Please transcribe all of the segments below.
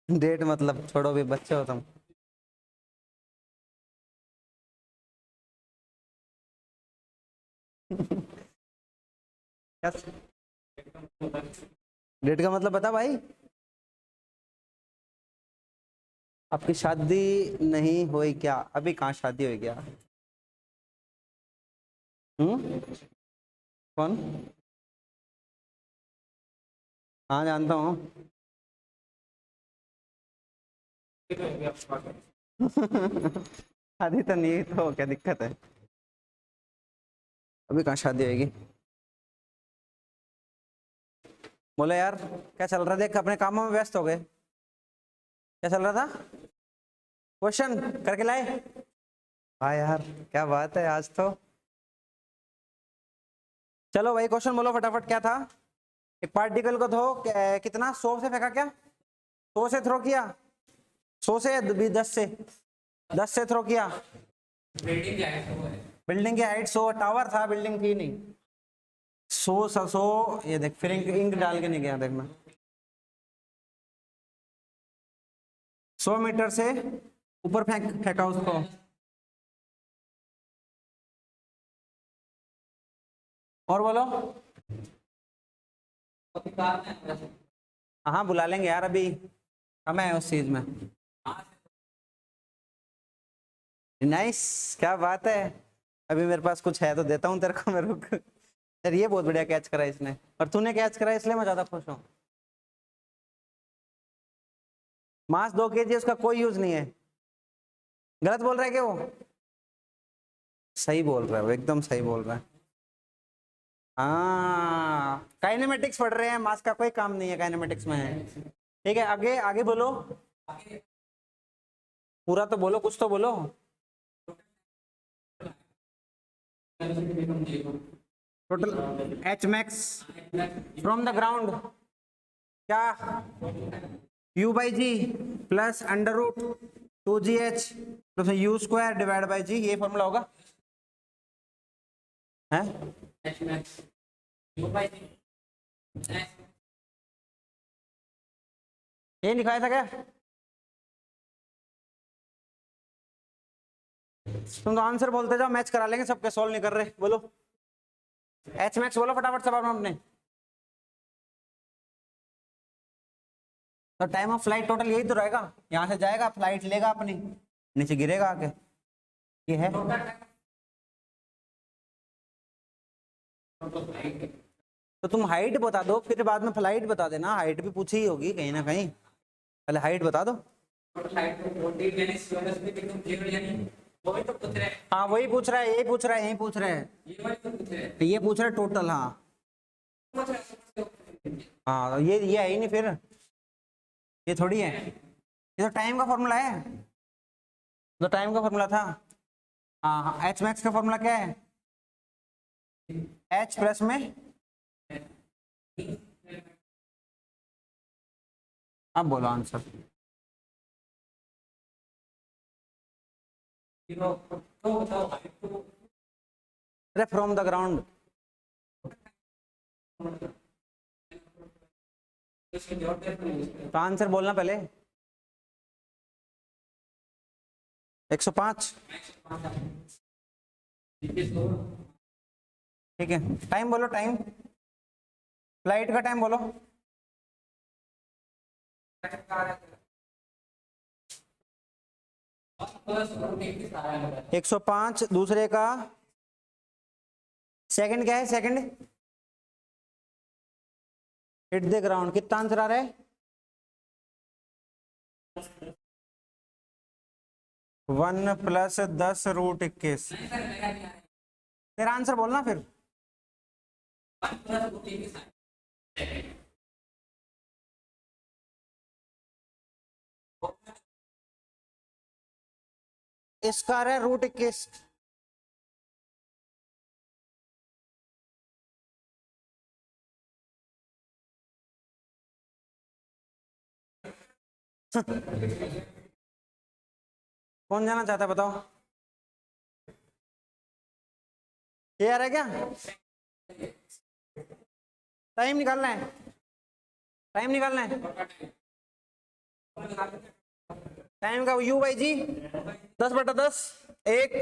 Date मतलब छोड़ो, भी बच्चे हो तुम। क्या डेट का मतलब बता भाई। आपकी शादी नहीं हुई क्या? अभी कहाँ शादी हुई क्या? कौन? हाँ जानता हूँ। शादी तो नहीं, तो क्या दिक्कत है? अभी कहाँ शादी होगी? बोले यार, क्या चल रहा है? देख, अपने कामों में व्यस्त हो गए। क्या चल रहा था? क्वेश्चन करके लाए? हाँ यार, क्या बात है आज तो। चलो भाई, क्वेश्चन बोलो फटाफट, क्या था? एक पार्टिकल को थो कितना, 100 से फेंका क्या? 100 से थ्रो किया? 100 से 10 से? 10 से थ्रो किया? बिल्डिंग की हाइट 100, टावर था, बिल्डिंग थी नहीं। 100 ये देख, फिर इंक डाल के नहीं गया, देखना। 100 मीटर से ऊपर फेंका उसको। और बोलो। हाँ बुला लेंगे यार, अभी हम है उस चीज में। नाइस, क्या बात है। अभी मेरे पास कुछ है तो देता हूँ तेरे को मैं, रुक। यार ये बहुत बढ़िया कैच करा इसने, और तूने कैच करा इसलिए मैं ज्यादा खुश हूँ। मास 2 kg, उसका कोई यूज नहीं है। गलत बोल रहा है क्या वो? सही बोल रहा है वो, एकदम सही बोल रहा है। हाँ, काइनेमेटिक्स पढ़ रहे हैं, मास का कोई काम नहीं है काइनेमेटिक्स में है। ठीक है, आगे आगे बोलो। पूरा तो बोलो, कुछ तो बोलो। Total H max from the ground, क्या? U by G plus under root 2gh plus U square divide by G, ये फॉर्मूला होगा है। ये लिखाया था क्या? तुम तो आंसर बोलते जाओ, मैच करा लेंगे सबके, सॉल्व नहीं कर रहे, बोलो। एच मैक्स बोलो फटाफट सब अपने। तो टाइम ऑफ फ्लाइट टोटल यही तो रहेगा, यहाँ से जाएगा, फ्लाइट लेगा अपनी, नीचे गिरेगा आके, ये है। तो तुम हाइट बता दो, फिर बाद में फ्लाइट बता देना, हाइट भी पूछी ही होगी कहीं ना कहीं, पहले हाइट बता दो। हाँ वही पूछ रहा है, यही पूछ रहा है, यही पूछ रहा है, ये पूछ रहा है टोटल, हाँ। हाँ ये है ही नहीं फिर, ये थोड़ी है, ये तो टाइम का फॉर्मूला है, तो टाइम का फॉर्मूला था। हाँ हाँ, एच मैक्स का फॉर्मूला क्या है? एच प्लस में, अब बोलो आंसर। अरे फ्रॉम द ग्राउंड, तो आंसर बोलना पहले। 105। ठीक है, टाइम बोलो, टाइम, फ्लाइट का टाइम बोलो। 105, दूसरे का सेकंड क्या है? सेकंड हिट द ग्राउंड, कितना आंसर आ रहा है? 1 प्लस 10√21। तेरा आंसर बोलना फिर। इसका आ रहा है √21। कौन जाना चाहता है बताओ? ये आ रहा है क्या? टाइम निकालना है, टाइम निकालना है। टाइम का u बाई जी 10/10 1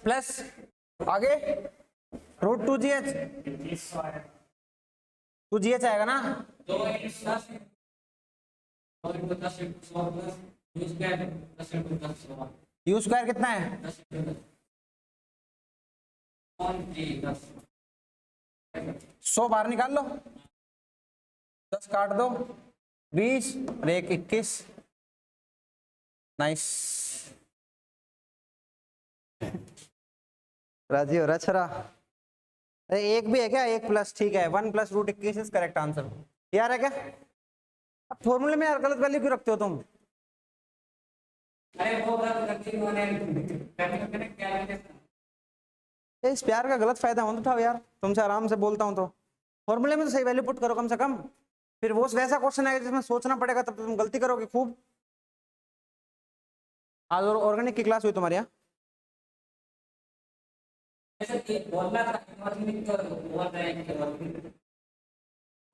प्लस आगे रूट 2gh 2gh आएगा ना। u स्क्वायर कितना है 100 बाहर निकाल लो 10 काट दो 20 और 1 21 नाइस राजी हो रहा छरा। अरे एक भी है क्या 1 प्लस ठीक है 1 plus root 21 is correct answer यार है क्या। अब फॉर्मूले में यार गलत वैल्यू क्यों रखते हो तुम। इस प्यार का गलत फायदा मत उठाओ यार तुमसे आराम से बोलता हूँ तो फॉर्मूले में तो सही वैल्यू पुट करो कम से कम। फिर वो वैसा क्वेश्चन आएगा जिसमें सोचना पड़ेगा तब तो तुम गलती करोगे खूब। आज और ऑर्गेनिक की क्लास हुई तुम्हारे यहाँ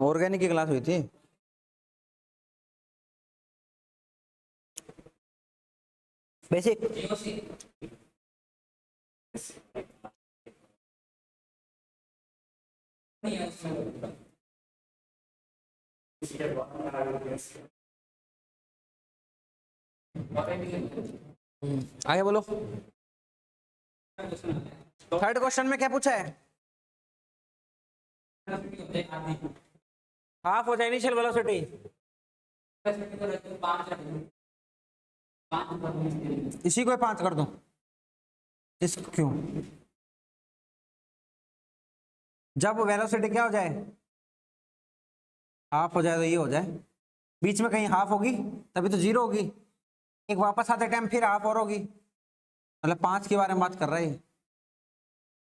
ऑर्गेनिक की क्लास हुई थी बेसिक आगे बोलो। थर्ड क्वेश्चन में क्या पूछा है हाफ हो जाए इनिशियल वेलोसिटी इसी को 5 कर दो इसको क्यों जब वेलोसिटी क्या हो जाए हाफ हो जाए तो ये हो जाए बीच में कहीं हाफ होगी तभी तो 0 होगी एक वापस आते टाइम फिर हाफ और होगी मतलब 5 के बारे में बात कर रहे हैं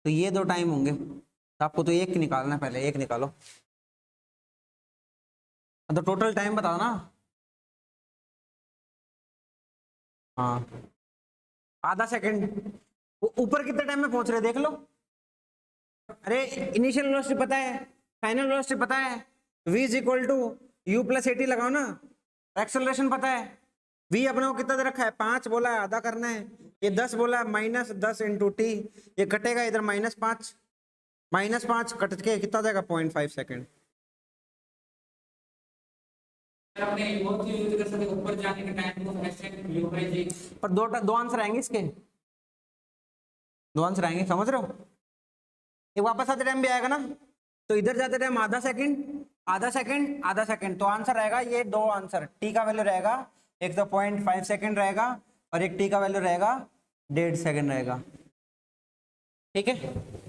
तो ये 2 टाइम होंगे तो आपको तो 1 निकालना है पहले 1 निकालो तो टोटल टाइम बताओ ना। हाँ आधा सेकंड ऊपर कितने टाइम में पहुंच रहे देख लो। अरे इनिशियल वेलोसिटी पता है फाइनल वेलोसिटी पता है v is equal to u plus 80 लगाओ ना। एक्सेलरेशन पता है v अपने को कितना दे रखा है 5 बोला है आधा करना है ये 10 बोला है -10 इंटू टी ये कटेगा इधर -5 कट के कितना जाएगा 0.5 सेकेंड। पर दो आंसर आएंगे इसके 2 आंसर आएंगे समझ रहे हो एक वापस आते टाइम भी आएगा ना तो इधर जाते टाइम आधा सेकंड तो आंसर रहेगा ये 2 आंसर टी का वैल्यू रहेगा एक तो 0.5 सेकंड रहेगा और एक टी का वैल्यू रहेगा 1.5 सेकंड रहेगा ठीक है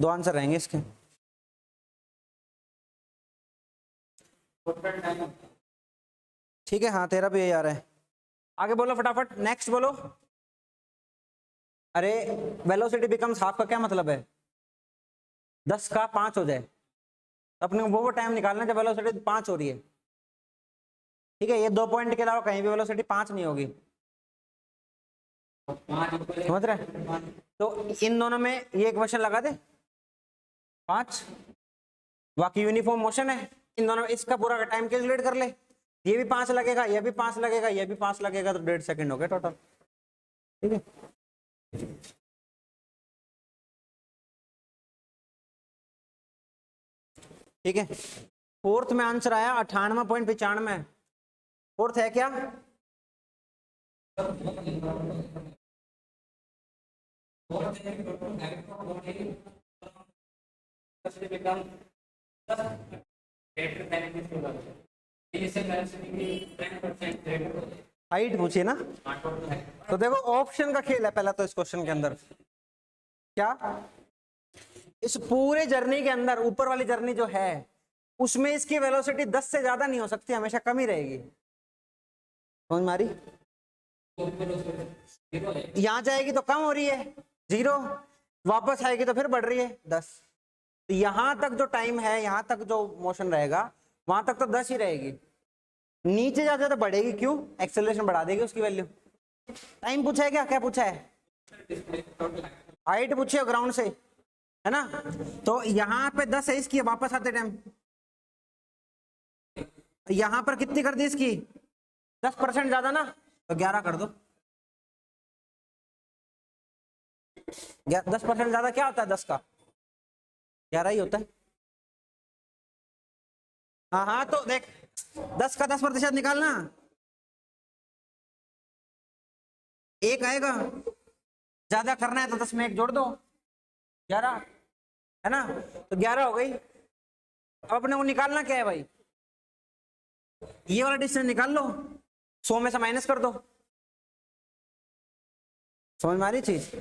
2 आंसर रहेंगे इसके। ठीक है हाँ तेरा भी यही आ रहा है आगे बोलो फटाफट नेक्स्ट बोलो। अरे वेलोसिटी बिकम्स हाफ का क्या मतलब है 10 का 5 हो जाए अपने वो टाइम निकालना जब वेलोसिटी 5 हो रही है ठीक है ये 2 पॉइंट के अलावा कहीं भी वेलोसिटी 5 नहीं होगी समझ रहे तो इन दोनों में ये इक्वेशन लगा दे 5 बाकी यूनिफॉर्म मोशन है इन दोनों इसका पूरा टाइम कैलकुलेट कर ले ये भी 5 लगेगा ये भी 5 लगेगा ये भी 5 लगेगा तो 1.5 सेकंड हो गया टोटल ठीक है। ठीक है फोर्थ में आंसर आया 98.95 फोर्थ है क्या हाइट पूछिए ना तो देखो ऑप्शन का खेल है पहला तो इस क्वेश्चन के अंदर क्या इस पूरे जर्नी के अंदर ऊपर वाली जर्नी जो है उसमें इसकी वेलोसिटी 10 से ज्यादा नहीं हो सकती हमेशा कम ही रहेगी समझ मारी यहां जाएगी तो कम हो रही है 0 वापस आएगी तो फिर बढ़ रही है 10 तो यहां तक जो टाइम है यहां तक जो मोशन रहेगा वहां तक तो 10 ही रहेगी नीचे जाते तो बढ़ेगी क्यों एक्सेलरेशन बढ़ा देगी उसकी वैल्यू। टाइम पूछा है क्या पूछा है हाइट पूछी है ग्राउंड से है ना तो यहाँ पे 10 है इसकी वापस आते टाइम यहाँ पर कितनी कर दी इसकी 10% ज्यादा ना, तो 11 कर दो। 10% ज्यादा क्या होता है 10 का? 11 ही होता है। हाँ हाँ, तो देख 10 का 10% निकालना, एक आएगा। ज्यादा करना है तो 10 में एक जोड़ दो, 11 है ना, तो 11 हो गई। अब अपने को निकालना क्या है भाई? ये वाला डिस्टेंस निकाल लो, 100 में से माइनस कर दो। समझ में आ रही चीज?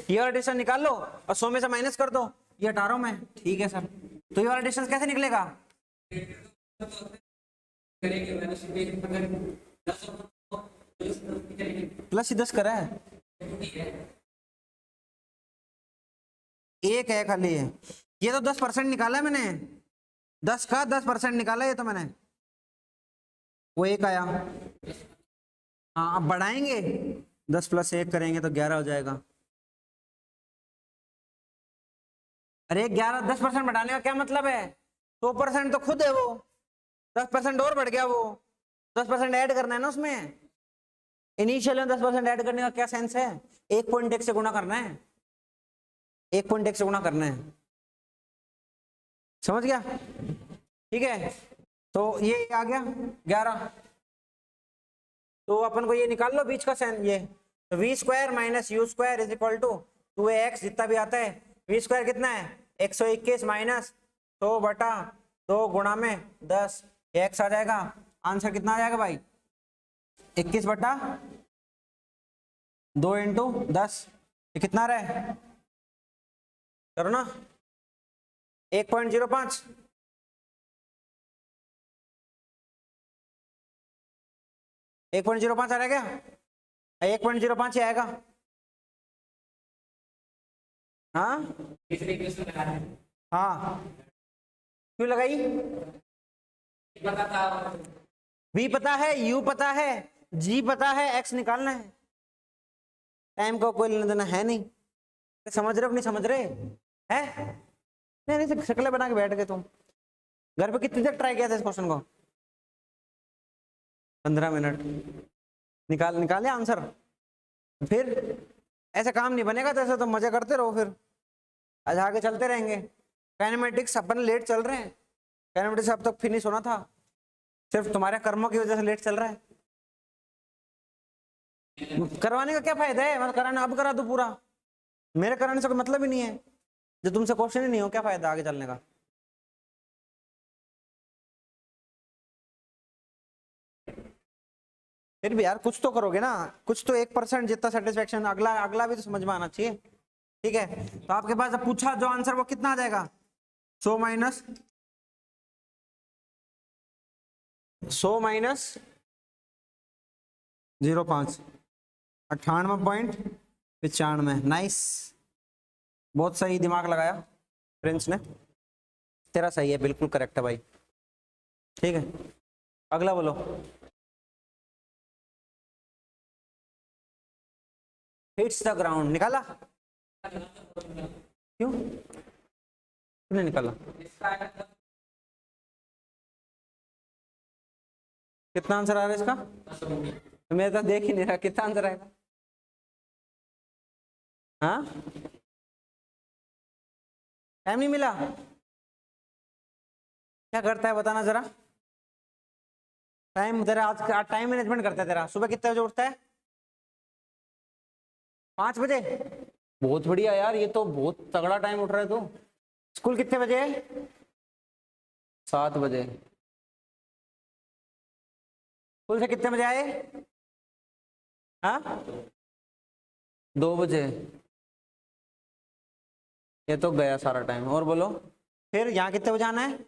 ये वाला डिस्टेंस निकाल लो और 100 में से माइनस कर दो, ये 18 में। ठीक है सर, तो ये वाला डिस्टेंस कैसे निकलेगा? प्लस ही 10 करा है, एक है खाली है। ये तो 10% निकाला है मैंने, 10 का 10% निकाला है ये तो मैंने, वो एक आया। हाँ अब बढ़ाएंगे, 10 + 1 करेंगे तो 11 हो जाएगा। अरे 11 10% बढ़ाने का क्या मतलब है? 100% तो खुद है वो, 10% और बढ़ गया वो, 10% ऐड करना है ना उसमें। इनिशियल में 10% ऐड करने का क्या सेंस है? 1.1 से गुणा करना है, 1.1 से गुणा करना है, समझ गया? ठीक है, तो ये आ गया 11। तो अपन को ये निकाल लो बीच का सेंस, ये तो v² - u² = 2ax, जितना भी आता है। v² कितना है? 121 माइनस 100/2 गुणा में 10, x आ जाएगा। आंसर कितना आ जाएगा भाई? 21/2 × 10, ये कितना रहा है? करो ना, 1.05। 1.05 आ रहा है क्या? 1.05 ही आएगा। हाँ हाँ, क्यों लगाई? v पता है, u पता है, g पता है, x निकालना है। टाइम का कोई लेना देना है नहीं। समझ रहे हो नहीं समझ रहे हैं? नहीं शक्लें बना के बैठ गए तुम। घर पे कितनी देर ट्राई किया था इस क्वेश्चन को? 15 मिनट। निकाले आंसर? फिर ऐसा काम नहीं बनेगा, तो ऐसा तो मजे करते रहो, फिर आज आगे चलते रहेंगे। काइनेमेटिक्स अपन लेट चल रहे हैं, काइनेमेटिक्स अब तक फिनिश होना था, सिर्फ तुम्हारे कर्मों की वजह से लेट चल रहा है। करवाने का क्या फायदा है? मतलब कराना, अब करा दो पूरा, मेरे कराने से कोई मतलब ही नहीं है। जो तुमसे क्वेश्चन ही नहीं हो, क्या फायदा आगे चलने का? फिर भी यार कुछ तो करोगे ना, कुछ तो 1% जितना सेटिस्फेक्शन, अगला अगला भी तो समझ में आना चाहिए। ठीक है, तो आपके पास अब पूछा जो आंसर वो कितना आ जाएगा? 100 माइनस 0.5, 98.95। नाइस, बहुत सही दिमाग लगाया प्रिंस ने, तेरा सही है, बिल्कुल करेक्ट है भाई। ठीक है, अगला बोलो। हिट्स द ग्राउंड निकाला? क्यों नहीं निकाला? कितना आंसर आ रहा है इसका? मैं तो देख ही नहीं रहा, कितना आंसर आएगा? हाँ, टाइम नहीं मिला? क्या करता है बताना जरा। टाइम तेरा आज टाइम मैनेजमेंट करता है तेरा। सुबह कितने बजे उठता है? 5 बजे? बहुत बढ़िया यार, ये तो बहुत तगड़ा टाइम उठ रहा है तू। स्कूल कितने बजे है? 7 बजे। स्कूल से कितने बजे आए? हाँ, 2 बजे। ये तो गया सारा टाइम। और बोलो, फिर यहाँ कितने बजे आना है?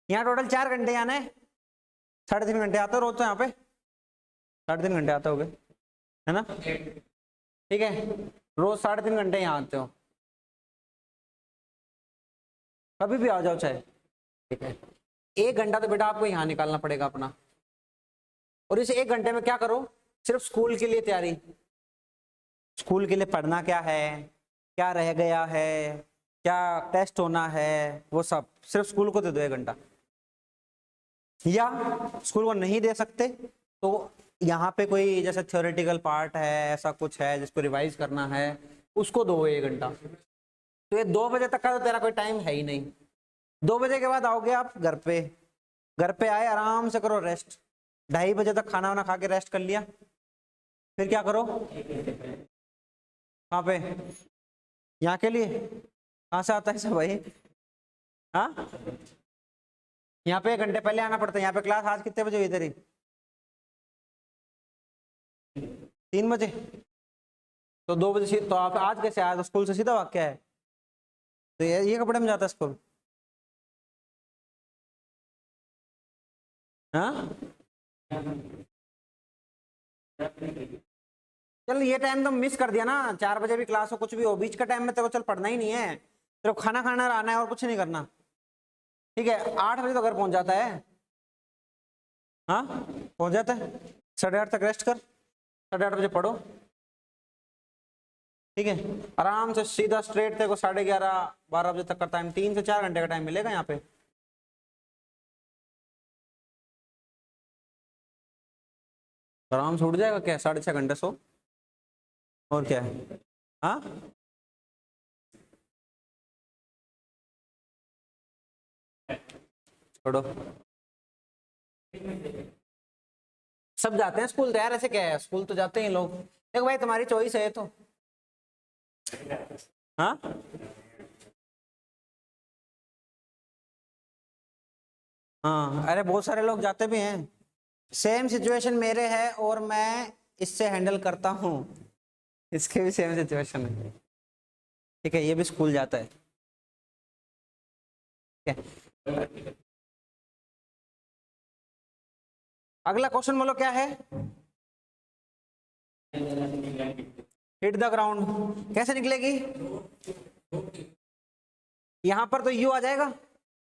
यहाँ टोटल 4 घंटे आना है, 3.5 घंटे आते हो रोज तो यहाँ पे, 3.5 घंटे आते होगे है ना? ठीक है, रोज 3.5 घंटे यहाँ आते हो, कभी भी आ जाओ चाहे। ठीक है, 1 घंटा तो बेटा आपको यहाँ निकालना पड़ेगा अपना। और इस 1 घंटे में क्या करो? सिर्फ स्कूल के लिए तैयारी, स्कूल के लिए पढ़ना क्या है, क्या रह गया है, क्या टेस्ट होना है, वो सब सिर्फ स्कूल को दे दो 1 घंटा। या स्कूल को नहीं दे सकते तो यहाँ पे कोई जैसे थ्योरेटिकल पार्ट है, ऐसा कुछ है जिसको रिवाइज करना है, उसको दो 1 घंटा। तो ये 2 बजे तक का तो तेरा कोई टाइम है ही नहीं। 2 बजे के बाद आओगे आप घर पे, घर पे आए आराम से करो रेस्ट, 2:30 बजे तक खाना वाना खा के रेस्ट कर लिया, फिर क्या करो, कहाँ पे, यहाँ के लिए, कहाँ से आता है सब भाई, हाँ यहाँ पे 1 घंटे पहले आना पड़ता है। यहाँ पे क्लास आज कितने बजे हुई तेरी, 3 बजे, तो 2 बजे तो आप आज कैसे आया, तो स्कूल से सीधा वाक्य है, तो ये कपड़े में जाता है स्कूल, हाँ चल ये टाइम तो मिस कर दिया ना, 4 बजे भी क्लास हो कुछ भी हो, बीच का टाइम में तेरे को चल पढ़ना ही नहीं है, तेरे को खाना खाना आना है और कुछ नहीं करना, ठीक है। 8 बजे तो घर पहुंच जाता है, हाँ पहुंच जाता है, 8:30 तक रेस्ट कर, 8:30 बजे पढ़ो, ठीक है। आराम से सीधा स्ट्रेट तेरे को 11:30-12 बजे तक का टाइम, 3 से 4 घंटे का टाइम मिलेगा यहाँ पे, आराम से उठ जाएगा, क्या 6.5 घंटे सो, और क्या है, हाँ छोड़ो, सब जाते हैं स्कूल तो यार, ऐसे क्या है, स्कूल तो जाते हैं लोग, देखो भाई तुम्हारी चॉइस है तो, हाँ हाँ अरे बहुत सारे लोग जाते भी हैं, सेम सिचुएशन मेरे है और मैं इससे हैंडल करता हूँ, इसके भी सेम सिचुएशन है, ठीक है, ये भी स्कूल जाता है, ठीक है। अगला क्वेश्चन बोलो क्या है, हिट द ग्राउंड कैसे निकलेगी, यहां पर तो यू आ जाएगा,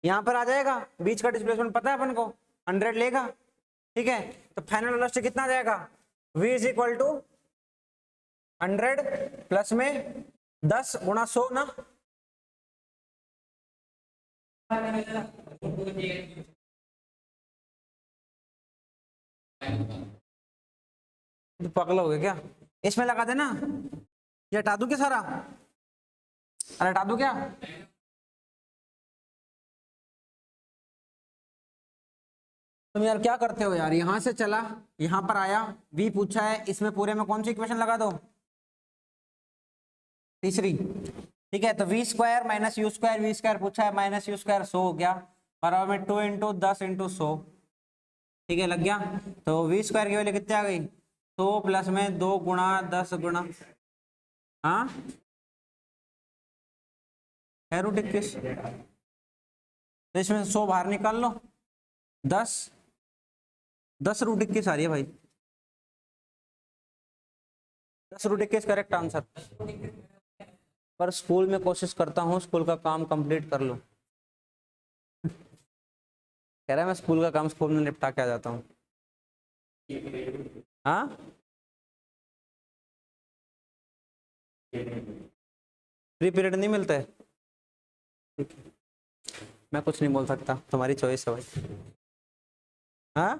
यहां पर आ जाएगा, बीच का डिस्प्लेसमेंट पता है अपन को 100 लेगा, ठीक है, तो फाइनल वेलोसिटी कितना आ जाएगा, v is equal to 100 plus में 10 गुणा 100 ना, तो पागल हो गए क्या, इसमें लगा देना, ये हटा दूं क्या सारा, अरे हटा दूं क्या, तुम यार क्या करते हो यार, यहां से चला यहां पर आया, v पूछा है, इसमें पूरे में कौन सी इक्वेशन लगा दो, तीसरी, ठीक है, तो v square minus u square, v square पूछा है माइनस यू स्क्वायर 100 हो गया, बराबर में 2 इंटू 10 इंटू 100, ठीक है लग गया, तो वी स्क्वायर की वैल्यू कितनी आ गई, 100 प्लस में 2 गुणा 10 गुणा, हाँ है रूट 21, तो इसमें 100 बाहर निकाल लो, 10 रूट 21 आ रही है भाई, 10 रूट 21 करेक्ट आंसर, पर स्कूल में कोशिश करता हूँ स्कूल का काम कंप्लीट कर लूँ, कह रहा है मैं स्कूल का काम स्कूल में निपटा के आ जाता हूँ, हाँ फ्री पीरियड नहीं मिलता है, मैं कुछ नहीं बोल सकता, तुम्हारी चॉइस है भाई, हाँ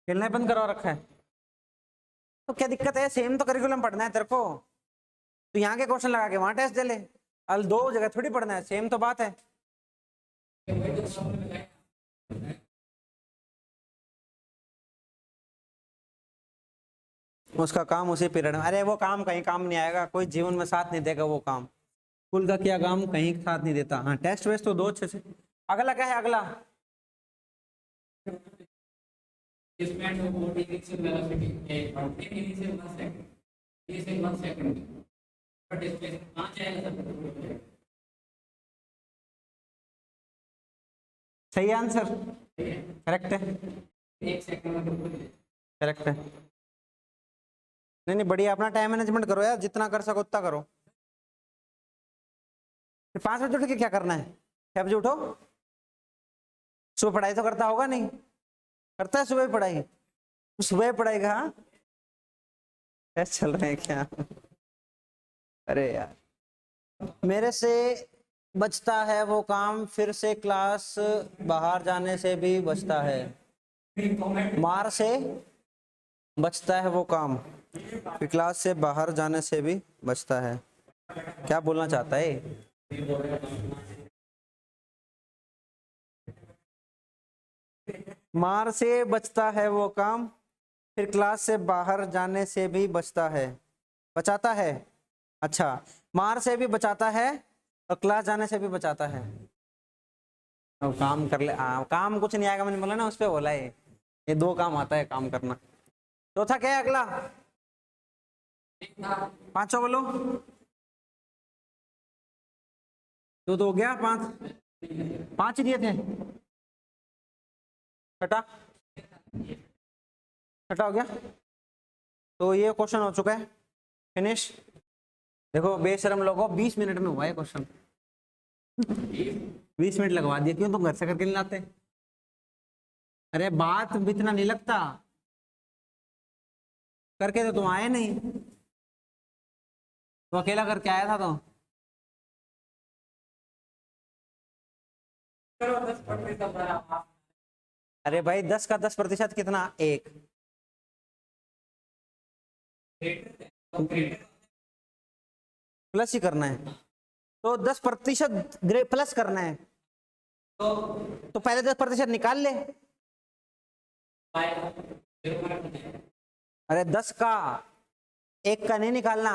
खेलना ही बंद करवा रखा है, तो क्या दिक्कत है, सेम तो करिकुलम पढ़ना है तेरे को, तो यहाँ के क्वेश्चन लगा के वहां टेस्ट दे ले, अल 2 जगह थोड़ी पढ़ना है, सेम तो बात है, उसका काम उसी पीरियड में, अरे वो काम कहीं काम नहीं आएगा, कोई जीवन में साथ नहीं देगा वो काम, स्कूल का क्या काम कहीं साथ नहीं देता, हाँ टेस्ट वेस्ट तो दो अच्छे से। अगला क्या है, अगला सही आंसर, करेक्ट है, करेक्ट है, नहीं नहीं बढ़िया, अपना टाइम मैनेजमेंट करो यार, जितना कर सको उतना करो, फिर 5 बजे उठ के क्या करना है, 6 बजे उठो, सुबह पढ़ाई तो करता होगा नहीं, करता है सुबह पढ़ाई, सुबह पढ़ाई का, हाँ टेस्ट चल रहे हैं क्या, अरे यार मेरे से बचता है वो काम, फिर से क्लास बाहर जाने से भी बचता है, मार से बचता है वो काम, फिर क्लास से बाहर जाने से भी बचता है। क्या बोलना चाहता है? मार से बचता है वो काम, फिर क्लास से बाहर जाने से भी बचता है, बचाता है। अच्छा, मार से भी बचाता है और क्लास जाने से भी बचाता है। अब काम कर ले। काम कुछ नहीं आएगा, मैंने बोला ना, उस पे बोला है ये दो काम आता है काम करना। चौथा क्या है अगला? पांचों बोलो। तो हो गया पांच, पांच ही दिए थे। छठा, छठा हो गया। तो ये क्वेश्चन हो चुका है, फिनिश। देखो बेशरम लोगों, 20 मिनट में हुआ है क्वेश्चन। 20 मिनट लगवा दिए, क्यों तुम घर से करके नहीं लाते? अरे बात भी इतना नहीं लगता, करके तो तुम आए नहीं, तो अकेला करके आया था तो। अरे भाई 10 का 10% कितना? एक। प्लस ही करना है, तो 10% प्लस करना है, तो पहले 10% निकाल ले। अरे 10 का, एक का नहीं निकालना।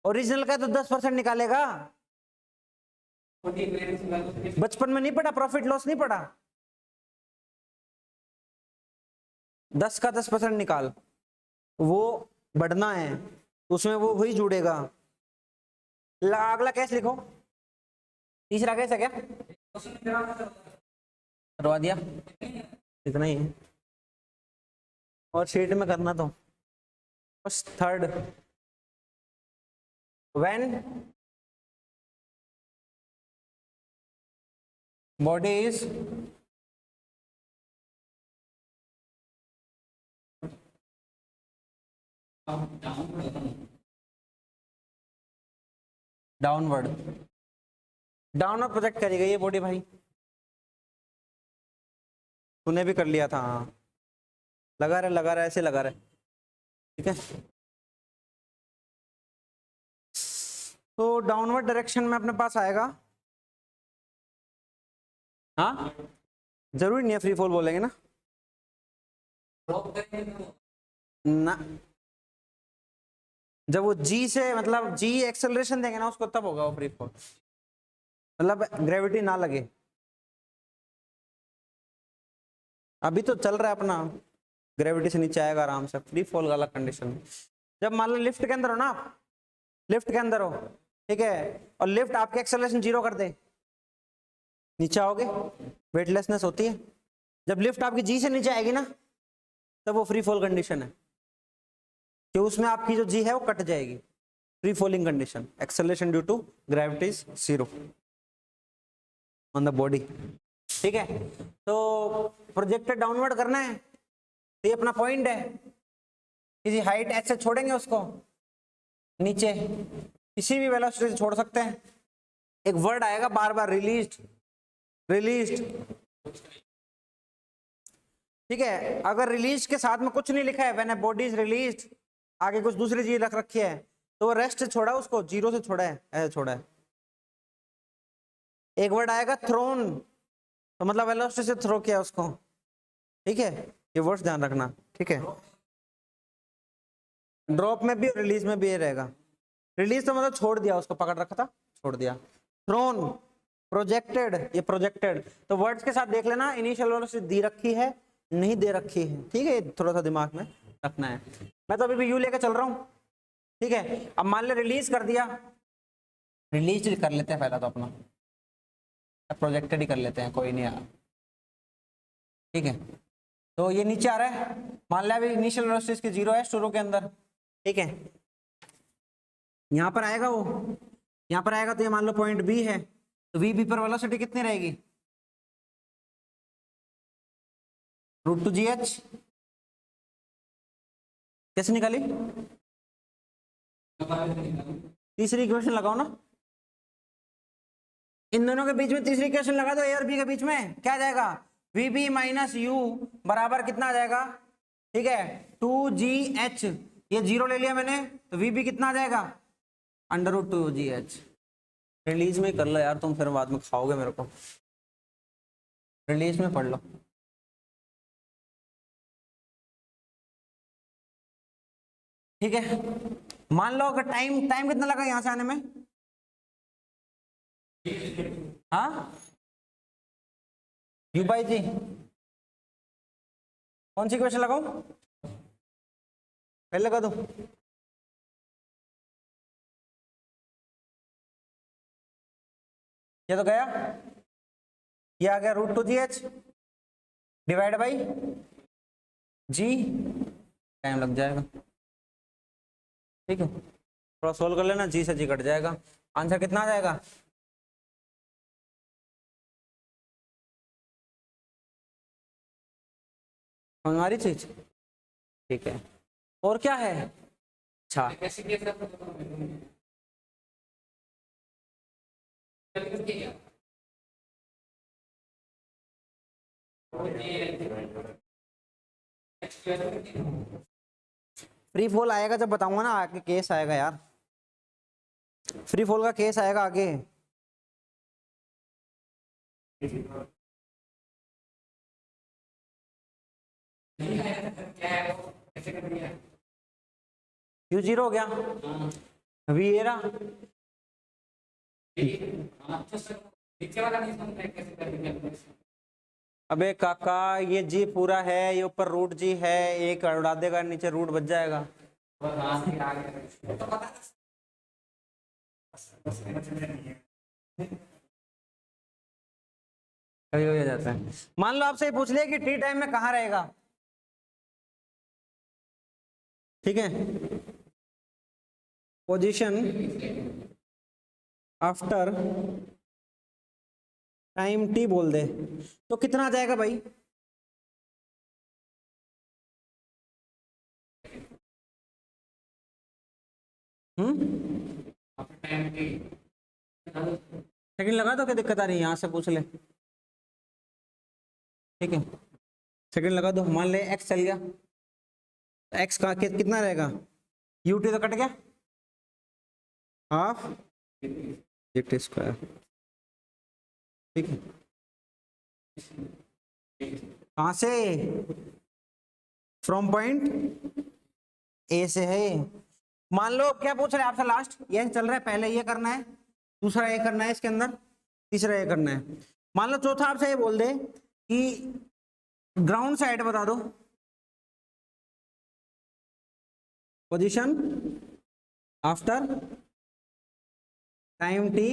ओरिजिनल का तो 10% निकालेगा। बचपन में नहीं पढ़ा, प्रॉफिट लॉस नहीं पढ़ा? 10 का 10% निकाल, वो बढ़ना है, उसमें वो वही जुड़ेगा। अगला कैसे लिखो? तीसरा कैसे क्या करवा दिया? इतना ही है, और शीट में करना तो third. When body is downward, downward project करी गई है बॉडी भाई। तूने भी कर लिया था, हाँ। लगा रहा ऐसे लगा रहा, ठीक है। तो डाउनवर्ड डायरेक्शन में अपने पास आएगा, हाँ जरूरी नहीं है फ्री फॉल बोलेंगे ना, ना जब वो जी से मतलब जी एक्सेलरेशन देंगे ना उसको, तब होगा वो फ्री फॉल, मतलब ग्रेविटी ना लगे। अभी तो चल रहा है अपना, ग्रेविटी से नीचे आएगा आराम से, फ्री फॉल वाला कंडीशन। जब मान लो लिफ्ट के अंदर हो ना आप, लिफ्ट के अंदर हो, ठीक है, और लिफ्ट आपके एक्सेलरेशन 0 कर दे, नीचे आओगे, वेटलेसनेस होती है। जब लिफ्ट आपकी जी से नीचे आएगी ना, तब वो फ्री फॉल कंडीशन है, कि उसमें आपकी जो जी है वो कट जाएगी। Free falling condition, acceleration due to gravity is 0 on the body, ठीक है। तो प्रोजेक्टेड डाउनवर्ड करना है, तो ये अपना पॉइंट है, किसी हाइट एच से छोड़ेंगे उसको नीचे, किसी भी वेलोसिटी से छोड़ सकते हैं। एक वर्ड आएगा बार बार, रिलीज्ड, रिलीज्ड, ठीक है। अगर रिलीज के साथ में कुछ नहीं लिखा है, when a body is released, आगे कुछ दूसरी चीज रख रखी है, तो वो रेस्ट से छोड़ा, उसको 0 से छोड़ा है, ऐसे छोड़ा है। एक वर्ड आएगा थ्रोन, तो मतलब वेलोसिटी से थ्रो किया उसको, ठीक है। ये वर्ड्स ध्यान रखना, ठीक है। ड्रॉप में भी और रिलीज में भी ये रहेगा। रिलीज तो मतलब छोड़ दिया, उसको पकड़ रखा था, छोड़ दिया। थ्रोन, प्रोजेक्टेड, ये प्रोजेक्टेड, तो वर्ड्स के साथ देख लेना, इनिशियल वेलोसिटी दी रखी है नहीं दे रखी है, ठीक है, थोड़ा सा दिमाग में रखना है। मैं तो अभी भी यू लेके चल रहा हूँ, ठीक है। अब मान ले रिलीज कर दिया, रिलीज कर लेते हैं पहला तो अपना, प्रोजेक्टेड ही कर लेते हैं, कोई नहीं आ, ठीक है। तो ये नीचे आ रहा है, मान लिया अभी इनिशियल वेलोसिटी इसकी 0 है शुरू के अंदर, ठीक है। यहाँ पर आएगा वो, यहाँ पर आएगा, तो ये मान लो पॉइंट बी है, तो वी बी पर वेलोसिटी कितनी रहेगी? √2gh। कैसे निकाली? तीसरी इक्वेशन लगाओ ना, इन दोनों के बीच में तीसरी इक्वेशन लगा दो, ए और बी के बीच में क्या आ जाएगा? वी बी माइनस यू बराबर कितना आ जाएगा, ठीक है, 2GH, ये जीरो ले लिया मैंने, तो वी बी कितना आ जाएगा, √2GH। रिलीज में कर लो यार तुम, फिर बाद में खाओगे मेरे को, रिलीज में पढ़ लो। ठीक है, मान लो अगर टाइम टाइम कितना लगा यहां से आने में, हाँ, यू बाई जी, कौन सी क्वेश्चन लगाऊं, पहले लगा दूं, ये तो गया, ये आ गया √2GH divide by ji, time लग जाएगा। ठीक है, थोड़ा सोल्व कर लेना, जी से जी कट जाएगा, आंसर कितना आ जाएगा, हमारी चीज, ठीक है, और क्या है, अच्छा फ्री फॉल आएगा जब बताऊंगा ना, आगे केस आएगा यार, फ्री फॉल का केस आएगा आगे। क्यू जीरो हो गया, वी ए रहा, अबे काका ये जी पूरा है, ये ऊपर रूट जी है, एक उड़ा देगा नीचे, रूट बच जाएगा। कभी हो जाता है, मान लो आपसे पूछ लिया कि टी टाइम में कहाँ रहेगा, ठीक है, पोजीशन आफ्टर टाइम टी बोल दे, तो कितना आ जाएगा भाई, सेकंड लगा दो, क्या दिक्कत आ रही है, यहां से पूछ ले, ठीक है, सेकंड लगा दो, मान ले एक्स चल गया, एक्स का कितना रहेगा, यू टी तो कट गया, हाफ जी टी स्क्वायर, ठीक है, कहां से, फ्रॉम पॉइंट ए से है, मान लो क्या पूछ रहे हैं आपसे, लास्ट ये चल रहा है, पहले ये करना है, दूसरा ये करना है इसके अंदर, तीसरा ये करना है, मान लो चौथा आपसे ये बोल दे कि ग्राउंड साइड बता दो, position after time t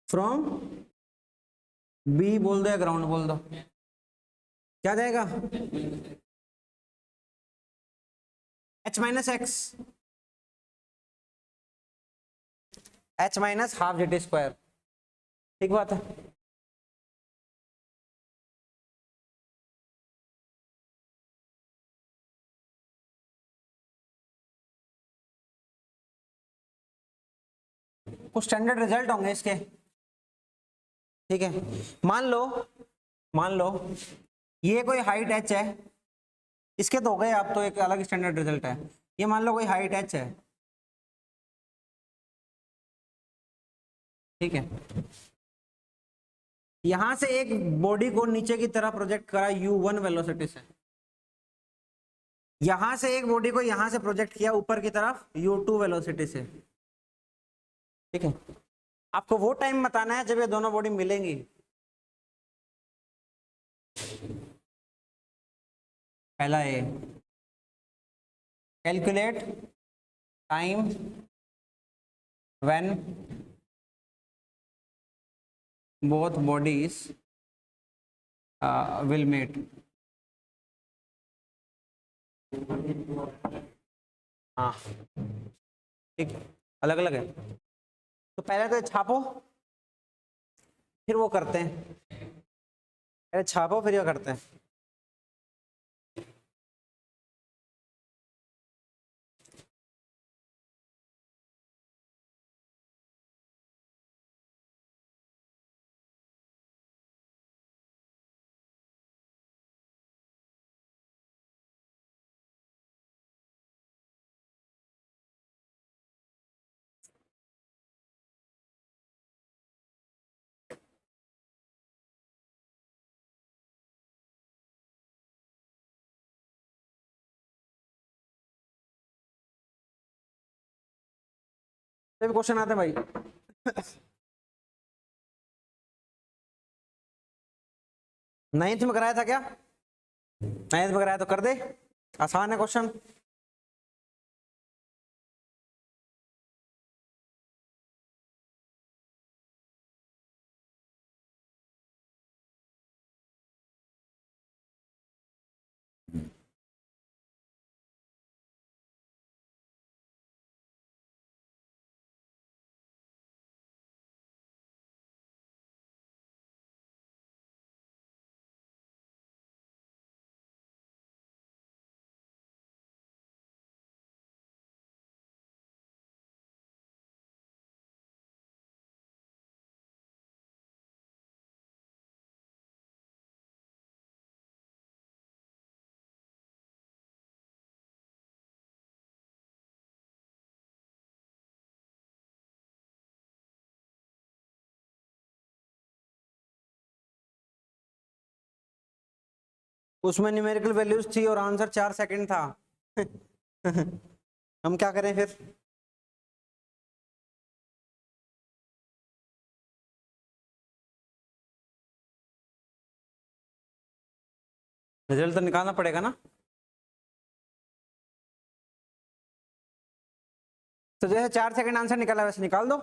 from B बोल दो या ग्राउंड बोल दो, क्या जाएगा, h minus x, h minus half g t square, ठीक बात है, कुछ स्टैंडर्ड रिजल्ट होंगे इसके, ठीक है, मान लो ये कोई हाइट h है, इसके तो हो गए, आप तो एक अलग स्टैंडर्ड रिजल्ट है, ये मान लो कोई हाइट h है, ठीक है, यहां से एक बॉडी को नीचे की तरफ प्रोजेक्ट करा u1 वेलोसिटी से, यहां से एक बॉडी को यहां से प्रोजेक्ट किया ऊपर की तरफ u2 वेलोसिटी से, ठीक है, आपको वो टाइम बताना है जब ये दोनों बॉडी मिलेंगी, पहला A, calculate time when both bodies will meet, हाँ ठीक, अलग अलग है, तो पहले तो छापो, फिर वो करते हैं, पहले छापो फिर वो करते हैं। भी क्वेश्चन आते हैं भाई। 9th में कराया था क्या? 9th में कराया तो कर दे, आसान है क्वेश्चन। उसमें न्यूमेरिकल वैल्यूज थी और आंसर 4 सेकंड था। हम क्या करें फिर? रिजल्ट तो निकालना पड़ेगा ना। तो जैसे 4 सेकंड आंसर निकाला वैसे निकाल दो।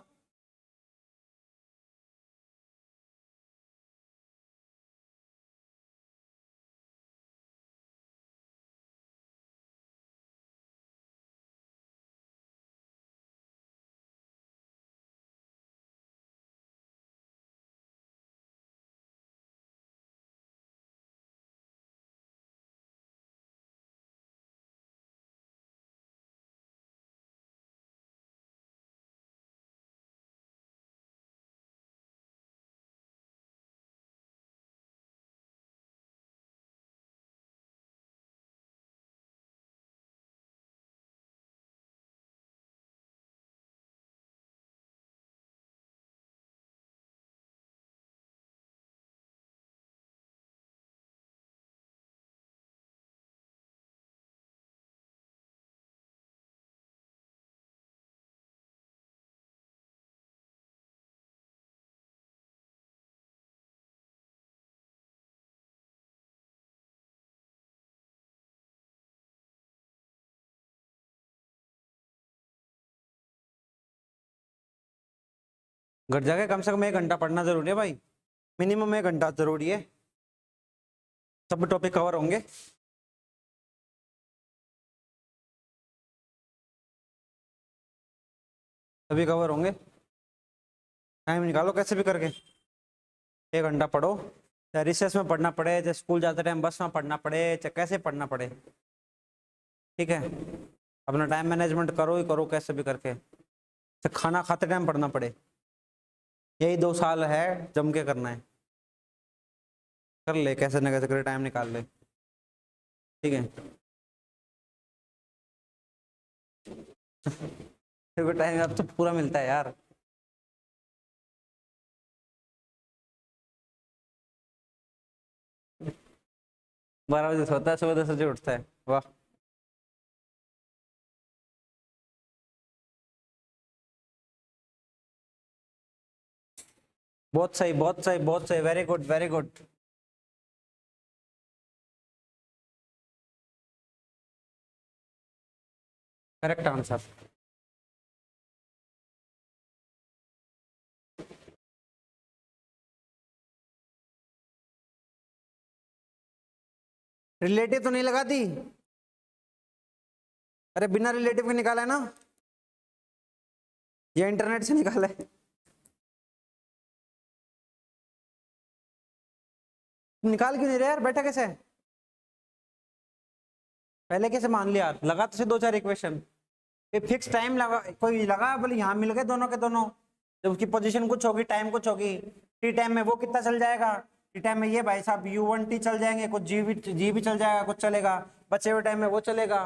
घर जाके कम से कम 1 घंटा पढ़ना जरूरी है भाई, मिनिमम 1 घंटा जरूरी है, सब टॉपिक कवर होंगे। सभी कवर होंगे, टाइम निकालो कैसे भी करके, 1 घंटा पढ़ो, चाहे रिसेस में पढ़ना पड़े, चाहे स्कूल जाते टाइम बस में पढ़ना पड़े, चाहे कैसे पढ़ना पड़े, ठीक है। अपना टाइम मैनेजमेंट करो ही करो कैसे भी करके, चाहे खाना खाते टाइम पढ़ना पड़े। यही 2 साल है, जम के करना है, कर ले कैसे ना कैसे करे, टाइम निकाल ले, ठीक है। फिर टाइम अब तो पूरा मिलता है यार। बारह बजे सोता है, सुबह 10 बजे उठता है, वाह। बहुत सही बहुत सही बहुत सही, very good very good. Correct answer. Relative तो नहीं लगा दी? अरे बिना रिलेटिव के निकाला है ना, या इंटरनेट से निकाला है? निकाल क्यों नहीं रहे यार, बैठा कैसे है? पहले कैसे मान लिया? लगा तो से 2-4 इक्वेशन, फिक्स टाइम लगा, कोई लगा बोले यहाँ मिल गए दोनों के दोनों, जब उसकी पोजीशन कुछ होगी, टाइम कुछ होगी, टी टाइम में वो कितना चल जाएगा, टी टाइम में ये भाई साहब U1T चल जाएंगे, कुछ जी भी चल जाएगा, कुछ चलेगा, बचे हुए टाइम में वो चलेगा,